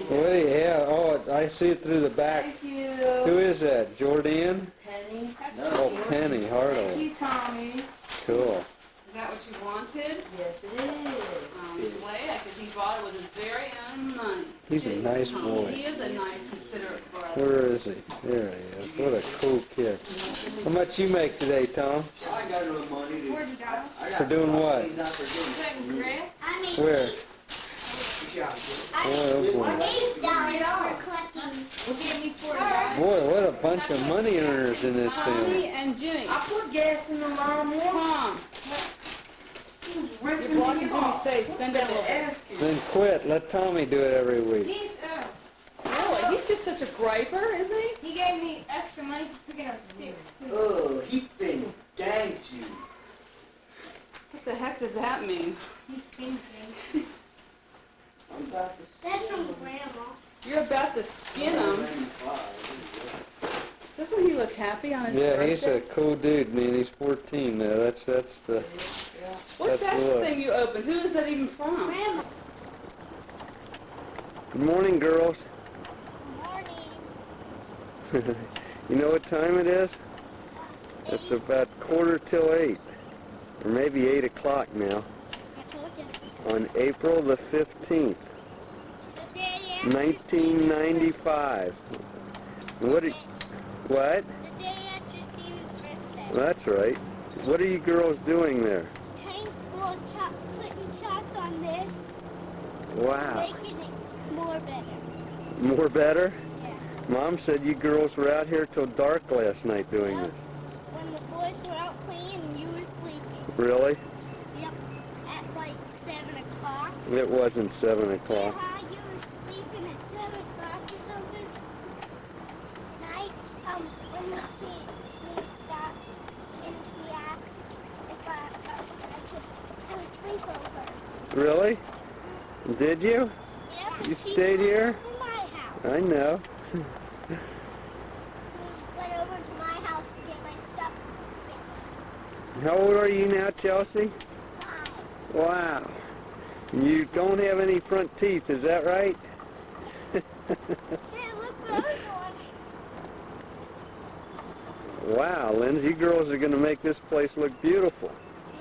Wait, yeah, oh, I see it through the back. Thank you. Who is that, Jordan? Penny. Oh, Penny Thank Hartle. you, Tommy. Is Cool. that what you wanted? Yes, it is. Glad, because he bought it with his very own money. He's a Didn't nice Tom? boy. He is a nice, considerate brother. Where is he? There he is. What a cool kid. How much you make today, Tom? I got no money to... $40. For doing what? Cutting grass? I mean, Where? Oh, boy. $8 for collecting. We'll give me $40. Boy, what a bunch of money earners in this family. Tommy and Jimmy. I put gas in the lawnmower. Tom, He was you're ripping blocking me Jimmy's off. face. Bend over a little bit. Ask you. Then quit. Let Tommy do it every week. He's, really? He's just such a griper, isn't he? He gave me extra money for picking up sticks, too. Oh, he been thanks you. What the heck does that mean? I'm about to... That's from Grandma. You're about to skin him. Doesn't he look happy on his Yeah, birthday? he's a cool dude, man. He's 14 now. That's the... What's that's that the look. thing you opened? Who is that even from? Grandma. Good morning, girls. Morning. You know what time it is? It's about 8:15, or maybe 8 o'clock now, I told you. on April the 15th, The day after 1995. What? Steven's What? The day after Steven's birthday. That's right. What are you girls doing there? Paintball putting chalk on this, Wow. making it more better. More better? Yeah. Mom said you girls were out here till dark last night doing Yep. this. When the boys were out playing and you were sleeping. Really? Yep. At like 7 o'clock. It wasn't 7 o'clock. Yeah, you were sleeping at 7 o'clock or something. Night, when the scene stopped and he asked if I could have a sleepover. Really? Did you? Yep. You she stayed went here? To my house. I know. She went over to my house to get my stuff. How old are you now, Chelsea? Bye. Wow. You don't have any front teeth, is that right? Hey, look what I'm doing. Wow, Lindsay, you girls are going to make this place look beautiful.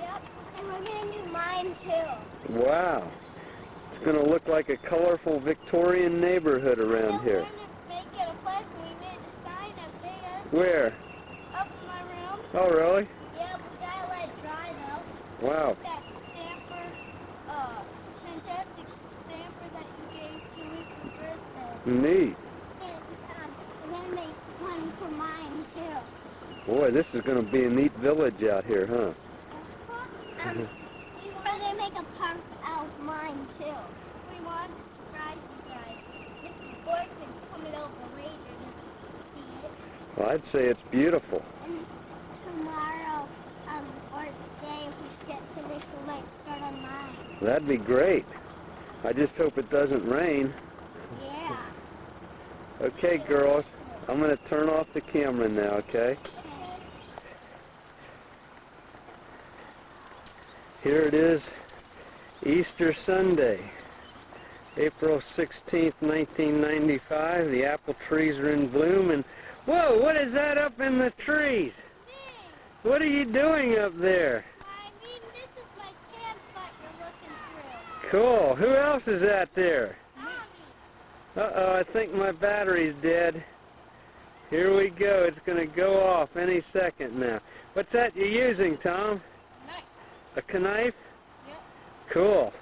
Yep. And we're going to do mine too. Wow. It's going to look like a colorful Victorian neighborhood around We're here. going to make it a place. We made a sign up there. Where? Up in my room. Oh, really? Yeah, we gotta let it dry though. Wow. That stamper, fantastic stamper that you gave to me for birthday. Neat. And I'm gonna make one for mine too. Boy, this is going to be a neat village out here, huh? Or they make a park out of mine too. We want to surprise you guys. Mrs. Boykin's coming over later to see it. Well, I'd say it's beautiful. And tomorrow, or today, if we get finished, we might start on mine. That'd be great. I just hope it doesn't rain. Yeah. Okay, girls, I'm going to turn off the camera now, okay? Here it is, Easter Sunday, April 16th, 1995. The apple trees are in bloom, and whoa, what is that up in the trees? What are you doing up there? I mean, this is my campsite you're looking through. Cool. Who else is out there? Mommy. Uh-oh, I think my battery's dead. Here we go. It's going to go off any second now. What's that you're using, Tom? A knife? Yep. Cool.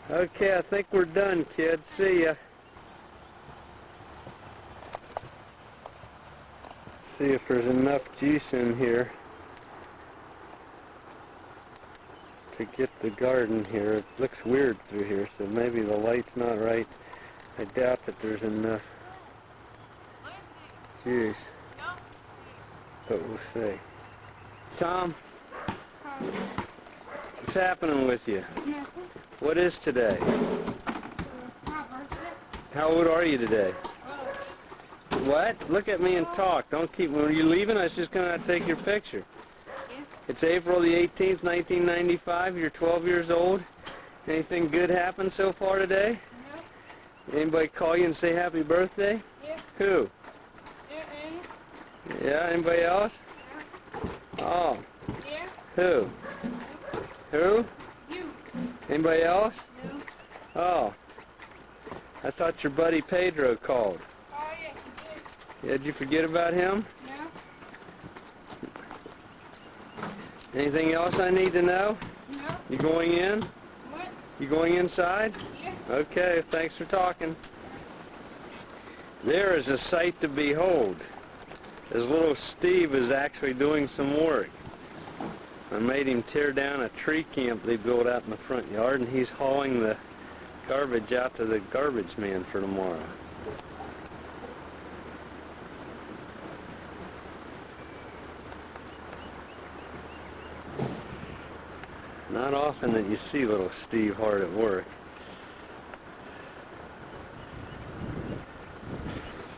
Okay, I think we're done, kids. See ya. See if there's enough juice in here to get the garden here. It looks weird through here, so maybe the light's not right. I doubt that there's enough juice, but we'll see. Tom? What's happening with you? What is today? My birthday. How old are you today? What? Look at me and talk. Don't keep... When you're leaving, I was just going to take your picture. It's April the 18th, 1995. You're 12 years old. Anything good happened so far today? No. Anybody call you and say happy birthday? Yeah. Who? Yeah. Yeah, anybody else? Oh. Yeah. Who? Who? You. Anybody else? No. Oh. I thought your buddy Pedro called. Oh, yeah, you did. Yeah, did you forget about him? No. Anything else I need to know? No. You going in? What? You going inside? Yeah. Okay, thanks for talking. There is a sight to behold. As little Steve is actually doing some work. I made him tear down a tree camp they built out in the front yard, and he's hauling the garbage out to the garbage man for tomorrow. Not often that you see little Steve hard at work.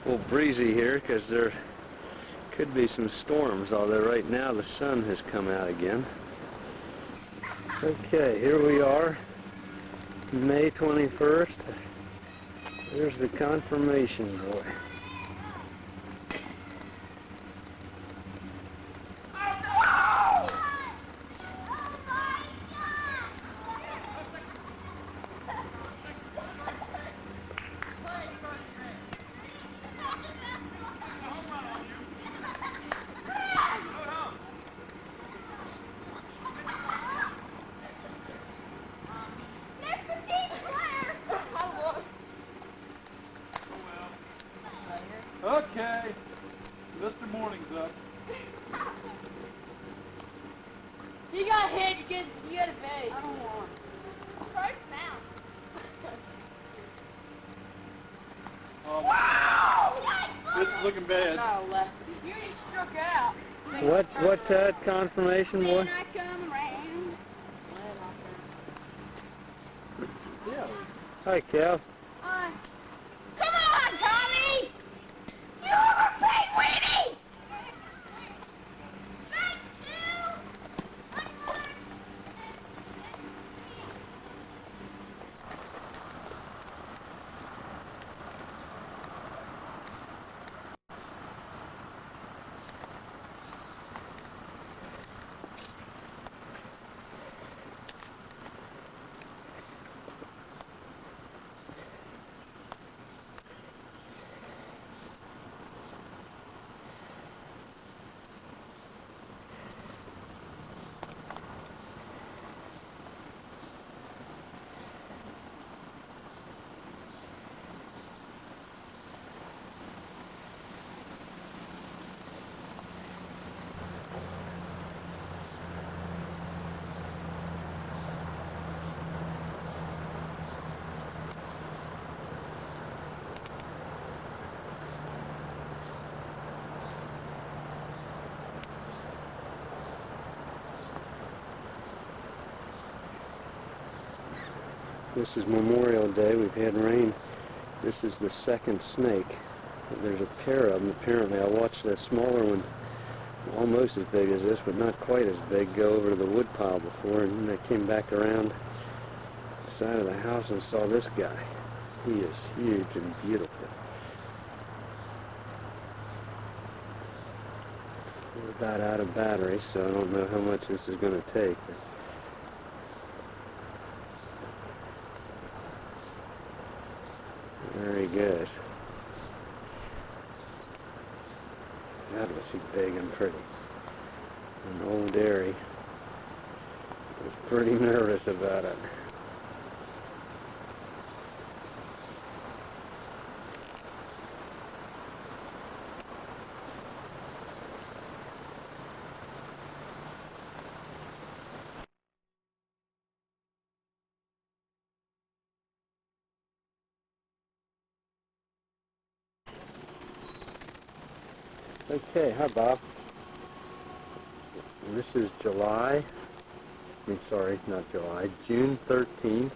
A little breezy here because there could be some storms, although right now the sun has come out again. Okay, here we are, May 21st. There's the confirmation boy. Okay, Mr. Morning's up. You got hit, you get a base. I don't want. First down. This is looking bad. No, left. You already struck out. What's that confirmation boy? When I come around. Yeah. Hi, Cal. Come on, Tommy! You overpaid Weenie! This is Memorial Day. We've had rain. This is the second snake. There's a pair of them apparently. I watched a smaller one, almost as big as this, but not quite as big, go over to the woodpile before, and then I came back around the side of the house and saw this guy. He is huge and beautiful. We're about out of battery, so I don't know how much this is going to take. There he goes. God, was he big and pretty. And old Airy was pretty nervous about it. Okay, hi Bob. This is June 13th,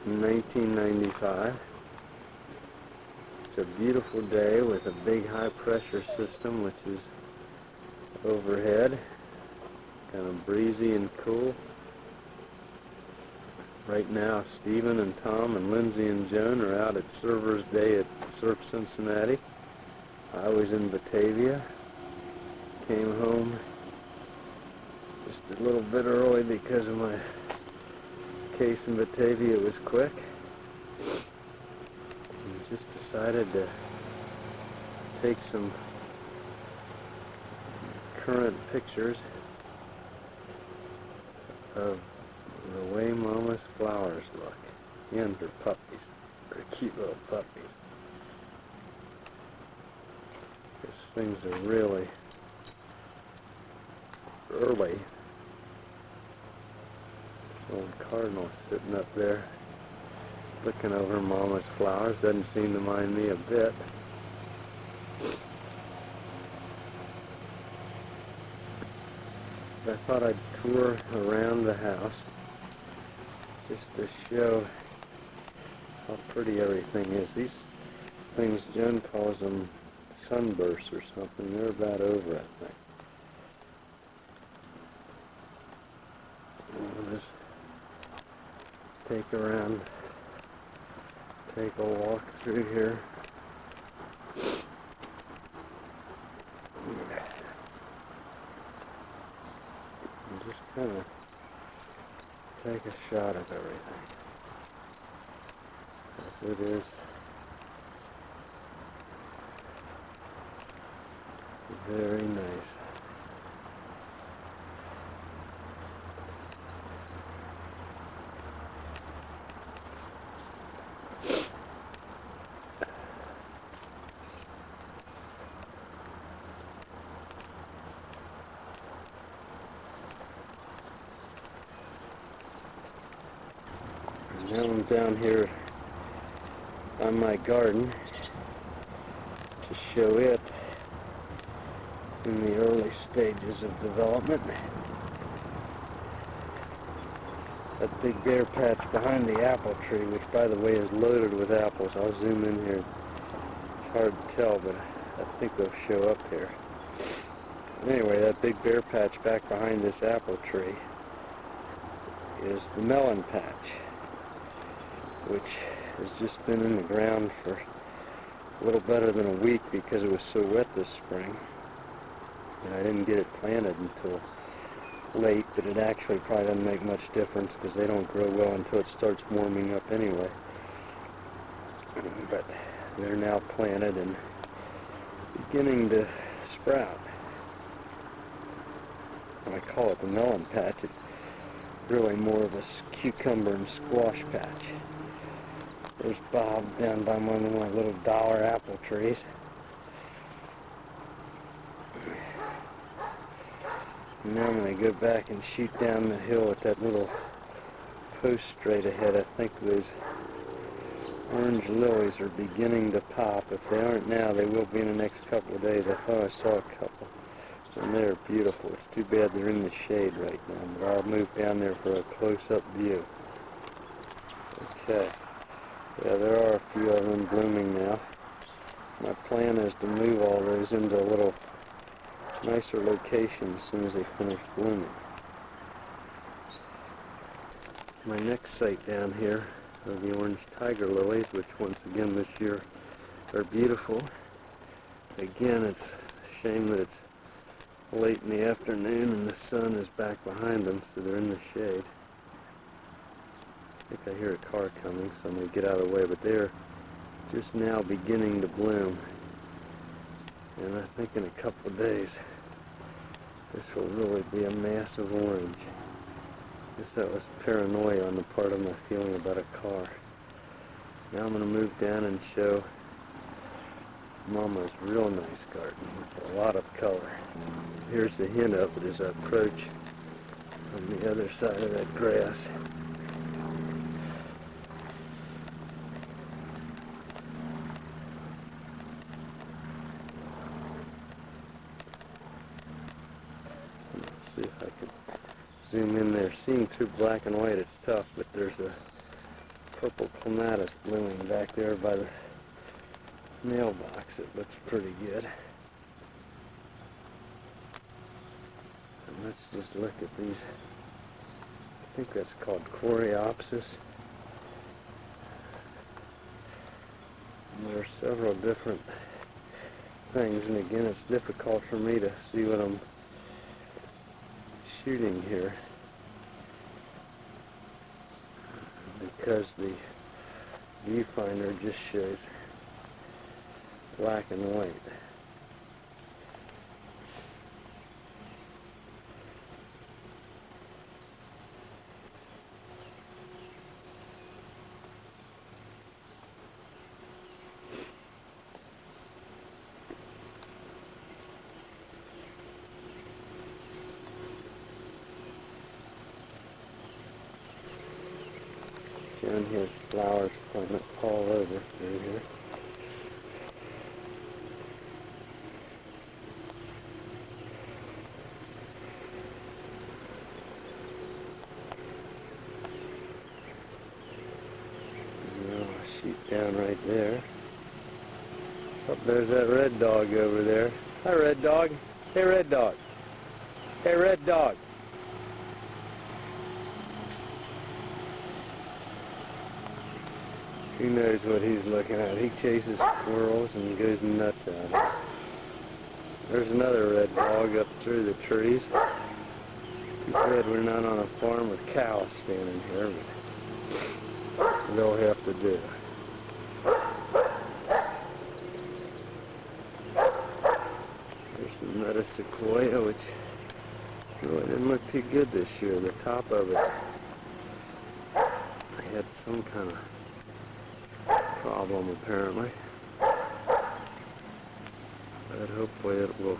1995. It's a beautiful day with a big high pressure system which is overhead, kind of breezy and cool. Right now Stephen and Tom and Lindsay and Joan are out at Servers Day at Surf Cincinnati. I was in Batavia, came home just a little bit early because of my case in Batavia. It was quick. And just decided to take some current pictures of the way Mama's flowers look. And her puppies. They're cute little puppies. Things are really early. Old cardinal sitting up there looking over Mama's flowers. Doesn't seem to mind me a bit. I thought I'd tour around the house just to show how pretty everything is. These things, Joan calls them sunbursts or something. They're about over, I think. We'll just take a walk through here. And just kind of take a shot of everything. As it is very nice. Now I'm down here on my garden to show it in the early stages of development. That big bare patch behind the apple tree, which by the way is loaded with apples. I'll zoom in here. It's hard to tell, but I think they'll show up here. Anyway, that big bare patch back behind this apple tree is the melon patch, which has just been in the ground for a little better than a week because it was so wet this spring. And I didn't get it planted until late, but it actually probably doesn't make much difference because they don't grow well until it starts warming up anyway. But they're now planted and beginning to sprout. I call it the melon patch. It's really more of a cucumber and squash patch. There's Bob down by one of my little dollar apple trees. Now I'm going to go back and shoot down the hill at that little post straight ahead. I think those orange lilies are beginning to pop. If they aren't now, they will be in the next couple of days. I thought I saw a couple, and they're beautiful. It's too bad they're in the shade right now, but I'll move down there for a close-up view. Okay. Yeah, there are a few of them blooming now. My plan is to move all those into a little nicer location as soon as they finish blooming. My next site down here are the orange tiger lilies, which once again this year are beautiful. Again, it's a shame that it's late in the afternoon and the sun is back behind them, so they're in the shade. I think I hear a car coming, so I'm going to get out of the way, but they're just now beginning to bloom. And I think in a couple of days, this will really be a massive orange. I guess that was paranoia on the part of my feeling about a car. Now I'm going to move down and show Mama's real nice garden with a lot of color. Here's the hint of it as I approach on the other side of that grass. Let's see if I can zoom in there. Seeing through black and white it's tough, but there's a purple clematis blooming back there by the mailbox. It looks pretty good. And let's just look at these. I think that's called Coreopsis. And there are several different things, and again it's difficult for me to see what I'm shooting here because the viewfinder just shows black and white. John has flowers planted all over through here. Sheep down right there. Oh, there's that red dog over there. Hi, red dog. Hey, red dog. Hey, red dog. Who knows what he's looking at? He chases squirrels and goes nuts at it. There's another red dog up through the trees. Too bad we're not on a farm with cows standing here, but they'll have to do. There's the meadow sequoia, which really didn't look too good this year. The top of it, I had some kind of problem apparently, but hopefully it will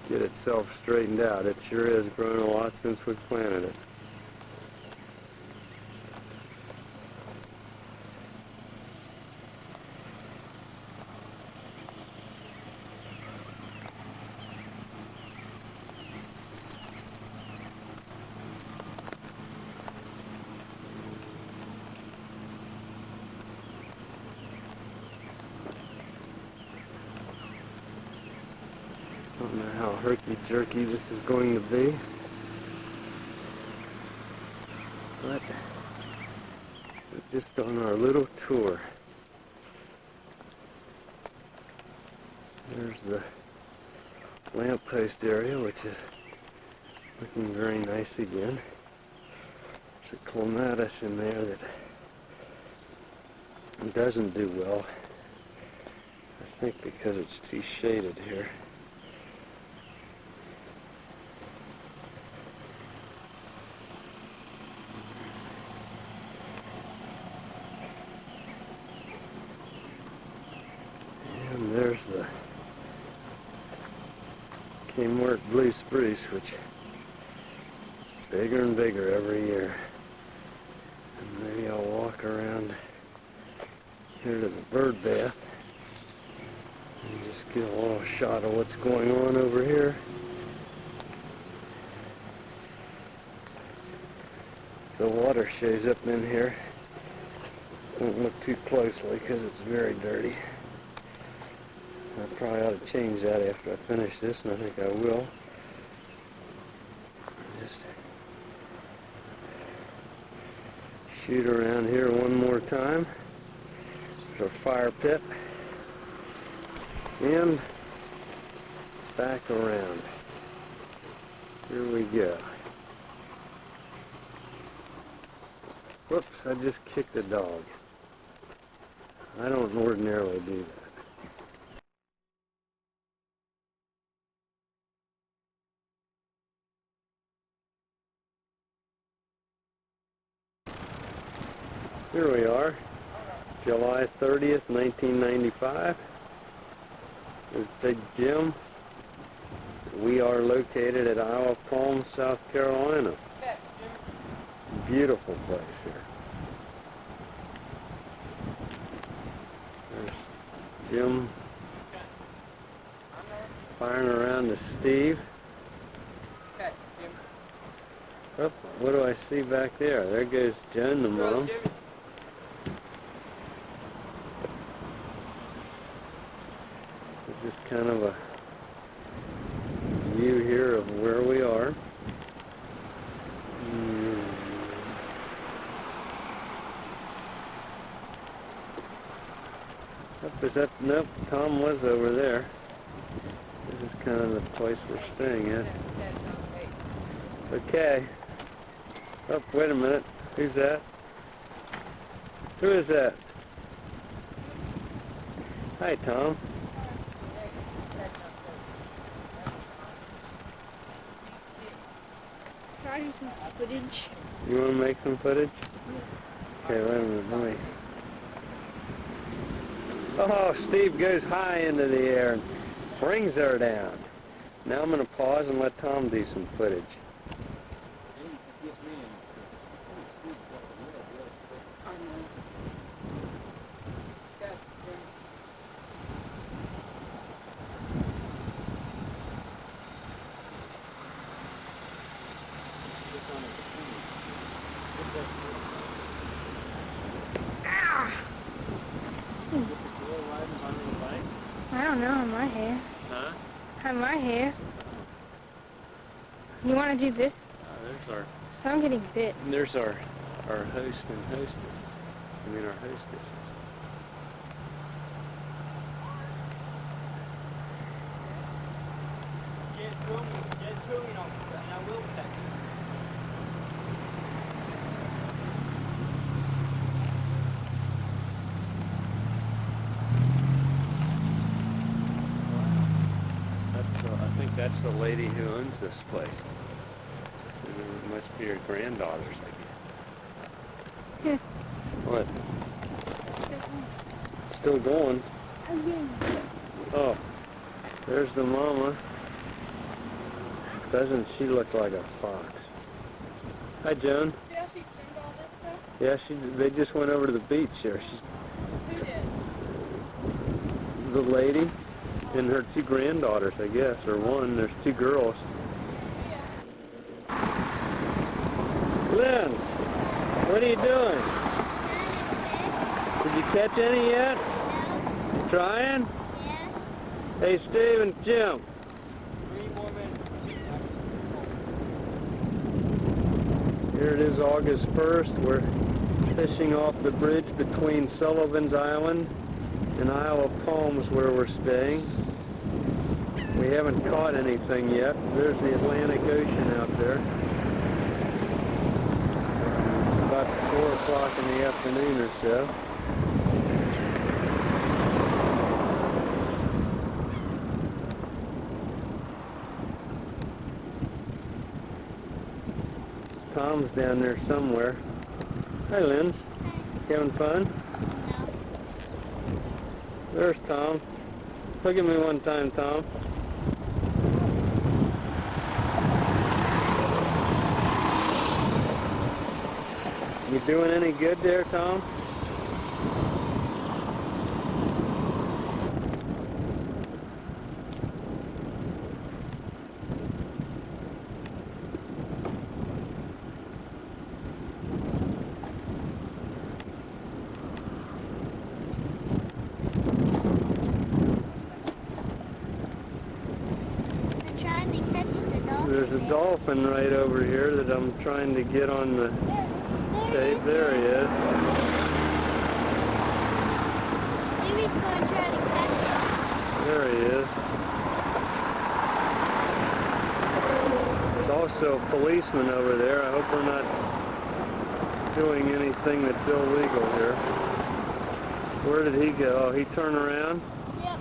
get itself straightened out. It sure has grown a lot since we planted it. Don't know how herky-jerky this is going to be, but we're just on our little tour. There's the lamppost area, which is looking very nice again. There's a clematis in there that doesn't do well, I think because it's too shaded here. And there's the Kmart blue spruce, which is bigger and bigger every year. And maybe I'll walk around here to the bird bath and just get a little shot of what's going on over here. The water shows up in here Won't look too closely because it's very dirty. I probably ought to change that after I finish this, and I think I will. Just shoot around here one more time. There's our fire pit. And back around. Here we go. Whoops, I just kicked a dog. I don't ordinarily do that. Here we are, July 30th, 1995. There's Big Jim. We are located at Isle of Palms, South Carolina. Beautiful place here. There's Jim firing around to Steve. Oh, what do I see back there? There goes Joan, the mom. Just kind of a view here of where we are. Is that, nope, Tom was over there. This is kind of the place we're staying at. Okay. Oh, wait a minute. Who's that? Who is that? Hi, Tom. Try to do some footage. You want to make some footage? Okay, wait a minute. Let me. Oh, Steve goes high into the air and brings her down. Now I'm going to pause and let Tom do some footage. I don't know, my hair. Huh? Have my hair. You want to do this? There's our. So I'm getting bit. And there's our host and hostess. I mean our hostess. Get to me, and I will text you. I think that's the lady who owns this place. It must be her granddaughters, I guess. What? Still going? Again. Oh, there's the mama. Doesn't she look like a fox? Hi, Joan. See how she trimmed all this stuff? Yeah, they just went over to the beach here. She's Who did? the lady and her two granddaughters, I guess, or one. There's two girls. Linz, what are you doing? Did you catch any yet? No. You trying? Yeah. Hey, Steve and Jim. 3 more minutes. Here it is, August 1st. We're fishing off the bridge between Sullivan's Island and Isle of Palms where we're staying. We haven't caught anything yet. There's the Atlantic Ocean out there. It's about 4 o'clock in the afternoon or so. Tom's down there somewhere. Hi, Linz. You having fun? No. There's Tom. Look at me one time, Tom. You doing any good there, Tom? dolphin right over here that I'm trying to get on the tape. There he is. Maybe he's going to try to catch it. There he is. There's also a policeman over there. I hope we're not doing anything that's illegal here. Where did he go? Oh, he turned around? Yep.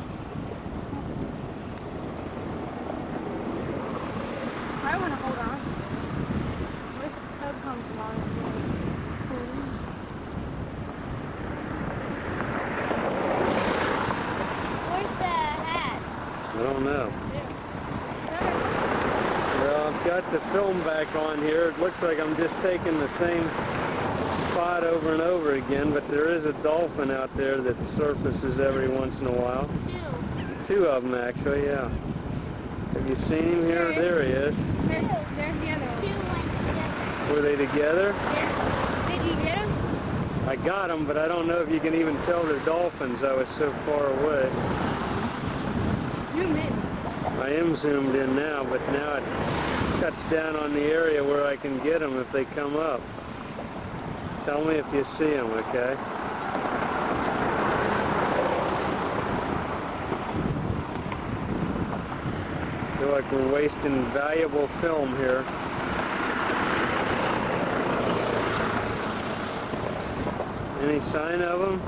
I want to hold on. What if the tug comes along and Where's the hat? I don't know. Well, I've got the film back on here. It looks like I'm just taking the same spot over and over again, but there is a dolphin out there that surfaces every once in a while. Two of them, actually, yeah. Have you seen him here? There he is. there's the other one. Two went together. Were they together? Yeah. Did you get him? I got them, but I don't know if you can even tell they're dolphins. I was so far away. Zoom in. I am zoomed in now, but now it cuts down on the area where I can get them if they come up. Tell me if you see them, okay? Feel like we're wasting valuable film here. Any sign of them?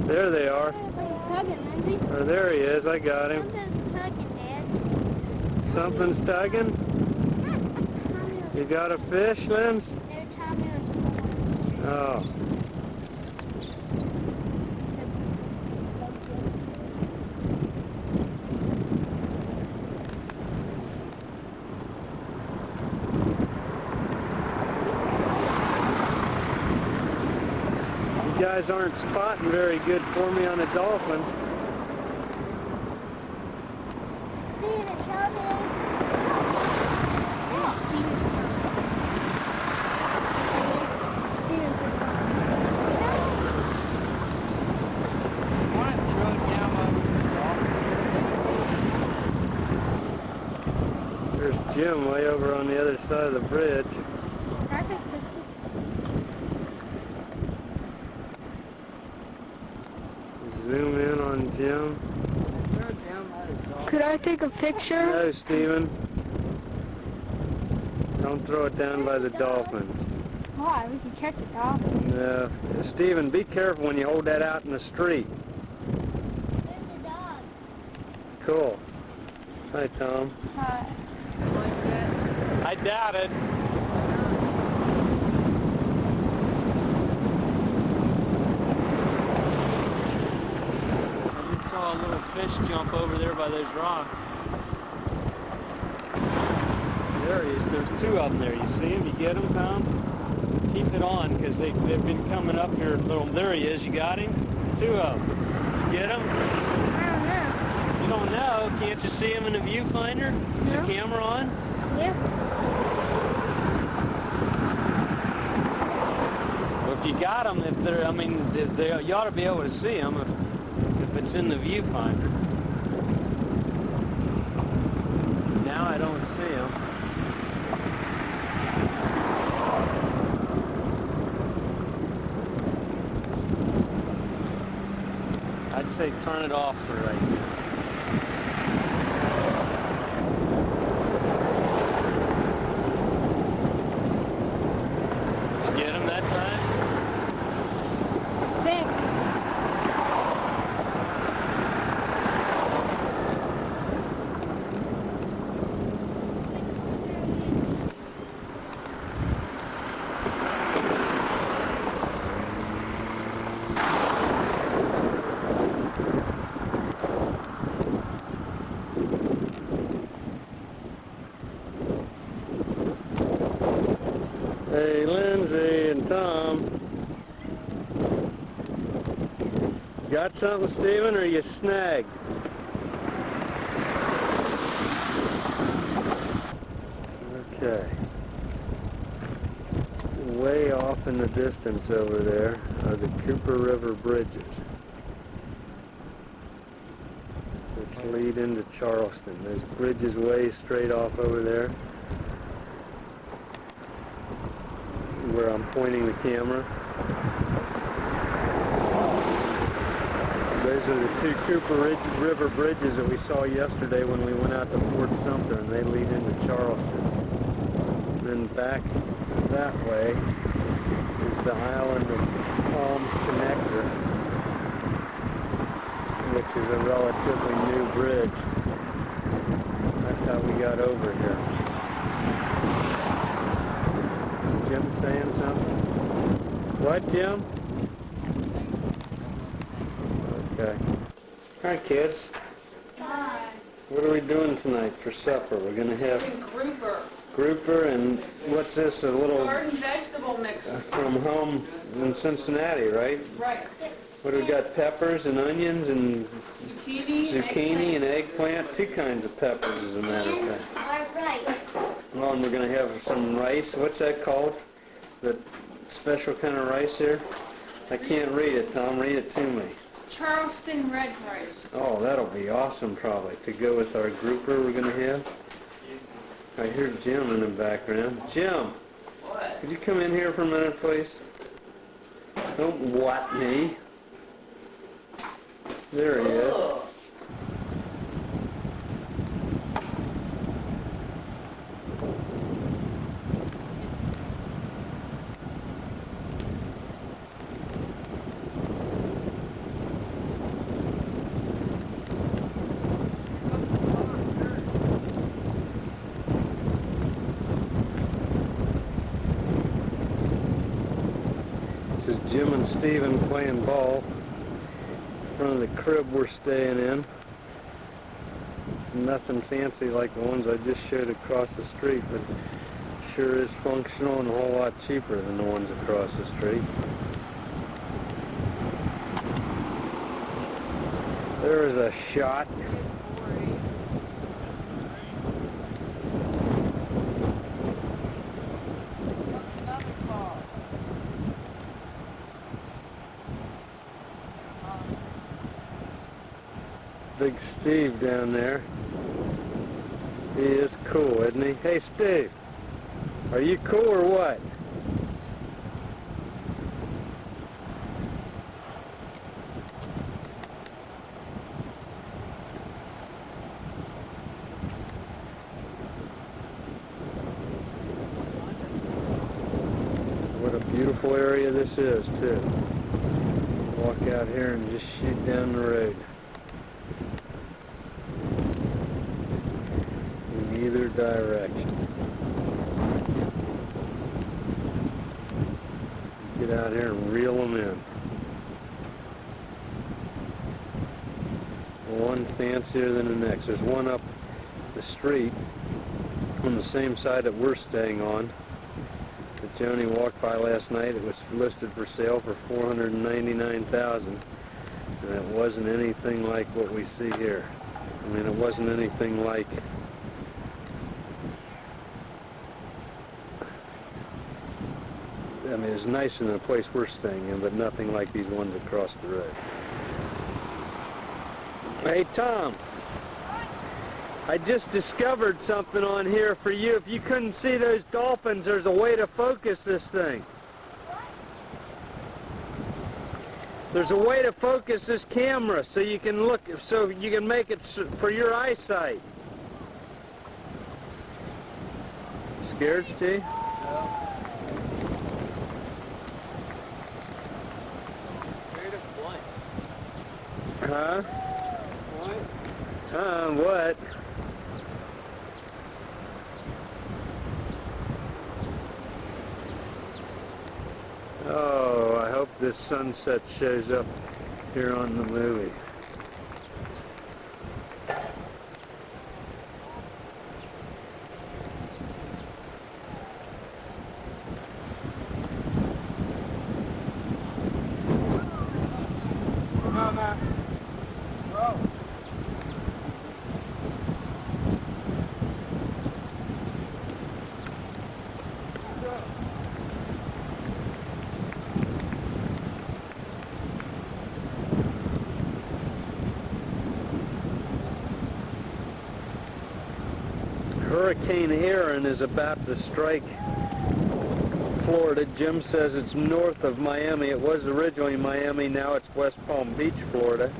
There they are. Something's tugging, Lindsay. Oh, there he is. I got him. Something's tugging, Dad. Something's tugging? Tommy was, You got a fish, Linz? there Tommy was born. Oh. You guys aren't spotting very good for me on a dolphin. Steven, show me. Steven's There's Jim way over on the other side of the bridge. Zoom in on Jim. Could I take a picture? No, Steven. Don't throw it down by the dolphins. Why? We can catch a dolphin. No. Steven, be careful when you hold that out in the street. There's a dog. Cool. Hi, Tom. I doubt it. I just saw a little fish jump over there by those rocks. There he is. There's two of them there. You see him? You get him, Tom? Keep it on because they've been coming up here. Little. There he is. You got him? Two of them. You get him? I don't know. You don't know. Can't you see him in the viewfinder? Is the No. camera on? Yeah. Well, if you got them, if they're, I mean, you ought to be able to see them if it's in the viewfinder. Now I don't see them. I'd say turn it off for right now. Did you get him that time? Think. Hey, Lindsay and Tom. Got something, Steven, or you snagged? Okay. Way off off in the distance over there are the Cooper River bridges, which lead into Charleston. There's bridges way straight off over there, where I'm pointing the camera. Those are the two Cooper River bridges that we saw yesterday when we went out to Fort Sumter, and they lead into Charleston. Then back that way is the Island of Palms Connector, which is a relatively new bridge. That's how we got over here. Is Jim saying something? What, Jim? Okay. All right, kids. Hi. What are we doing tonight for supper? We're going to have grouper, and what's this, a little Garden vegetable mix. from home in Cincinnati, right? Right. What do we got? Peppers and onions and Zucchini. and eggplant. Two kinds of peppers, as a matter of And fact. our rice. Well, and we're going to have some rice. What's that called? The special kind of rice here? I can't read it, Tom. Read it to me. Charleston red rice. Oh, that'll be awesome, probably, to go with our grouper we're going to have. I hear Jim in the background. Jim! What? Could you come in here for a minute, please? Don't what me. There he is. This is Jim and Steven playing ball in front of the crib we're staying in. It's nothing fancy like the ones I just showed across the street, but sure is functional and a whole lot cheaper than the ones across the street. There is a shot. Big Steve down there. He is cool, isn't he? Hey, Steve, are you cool or what? What a beautiful area this is, too. Walk out here and just shoot down the road. In either direction. Get out here and reel them in. One fancier than the next. There's one up the street on the same side that we're staying on that Joni walked by last night. It was listed for sale for $499,000, and it wasn't anything like what we see here. I mean, it wasn't anything like I mean, it's nicer than the place we're staying in, but nothing like these ones across the road. Hey, Tom. I just discovered something on here for you. If you couldn't see those dolphins, there's a way to focus this thing. There's a way to focus this camera so you can look, so you can make it for your eyesight. Scared, Steve? Huh? What? Oh, I hope this sunset shows up here on the movie. Hurricane Aaron is about to strike Florida. Jim says it's north of Miami. It was originally Miami, now it's West Palm Beach, Florida.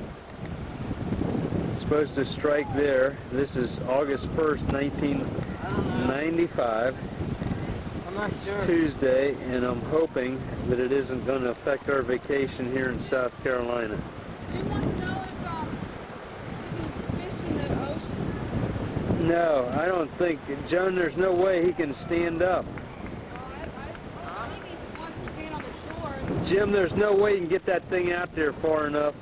It's supposed to strike there. This is August 1st, 1995. I'm not It's sure. Tuesday, and I'm hoping that it isn't going to affect our vacation here in South Carolina. Jim wants to know if you can fish in the ocean. No, I don't think, Joan, there's no way he can stand up. I think he wants to stand on the shore. Jim, there's no way you can get that thing out there far enough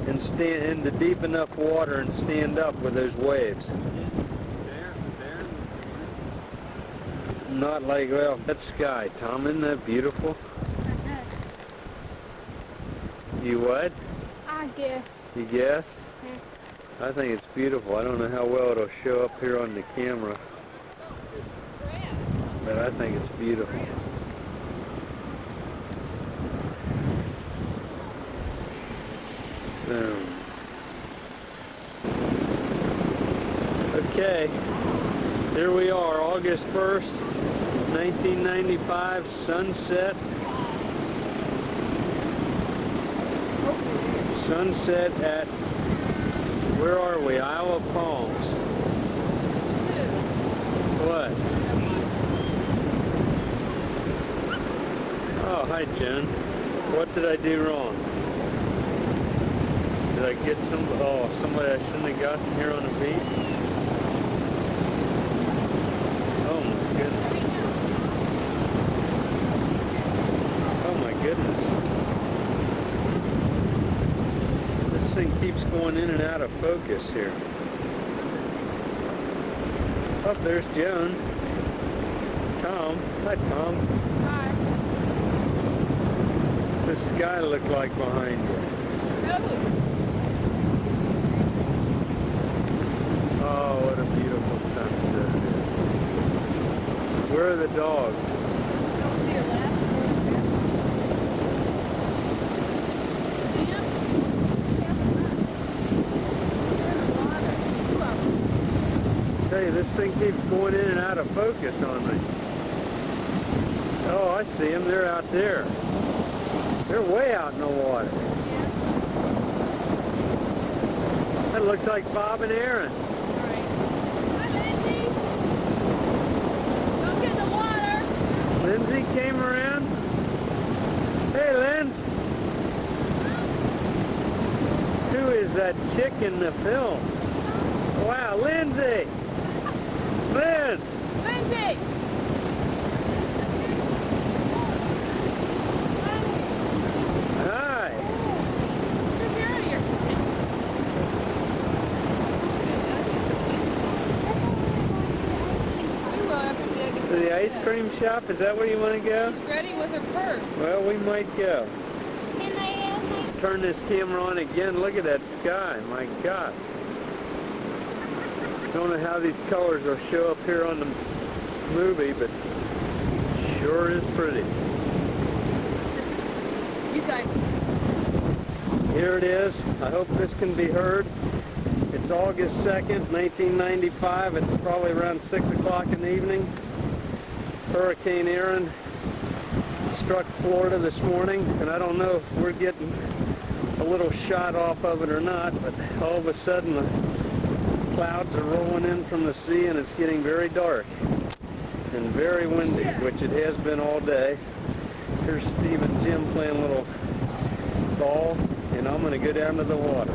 and stand into deep enough water and stand up with those waves. Not like, well, that's sky, Tom. Isn't that beautiful? You what? I guess. You guess? I think it's beautiful. I don't know how well it'll show up here on the camera, but I think it's beautiful. Boom. Okay, here we are, August 1st, 1995, sunset. Sunset at, where are we? Isle of Palms. What? Oh, hi, Jen. What did I do wrong? Did I get somebody I shouldn't have gotten here on the beach? Oh my goodness. Oh my goodness. This thing keeps going in and out of focus here. Oh, there's Joan. Tom. Hi, Tom. Hi. What's the sky look like behind you? Oh, what a beautiful sunset it is. Where are the dogs? Hey, this thing keeps going in and out of focus on me. Oh, I see them. They're out there. They're way out in the water. That looks like Bob and Aaron. Hi, Lindsay. Don't get in the water. Lindsay came around. Hey, Linz. Who is that chick in the film? Wow, Lindsay. Lynn. Lindsay. Hi. Get your out of here. We will after we get To the ice cream shop? Is that where you want to go? She's ready with her purse. Well, we might go. And I have my Turn this camera on again. Look at that sky. My God. Don't know how these colors will show up here on the movie, but sure is pretty. You guys. Here it is. I hope this can be heard. It's August 2nd, 1995. It's probably around 6 o'clock in the evening. Hurricane Aaron struck Florida this morning, and I don't know if we're getting a little shot off of it or not, but all of a sudden the clouds are rolling in from the sea and it's getting very dark and very windy, which it has been all day. Here's Steve and Jim playing a little ball, and I'm going to go down to the water.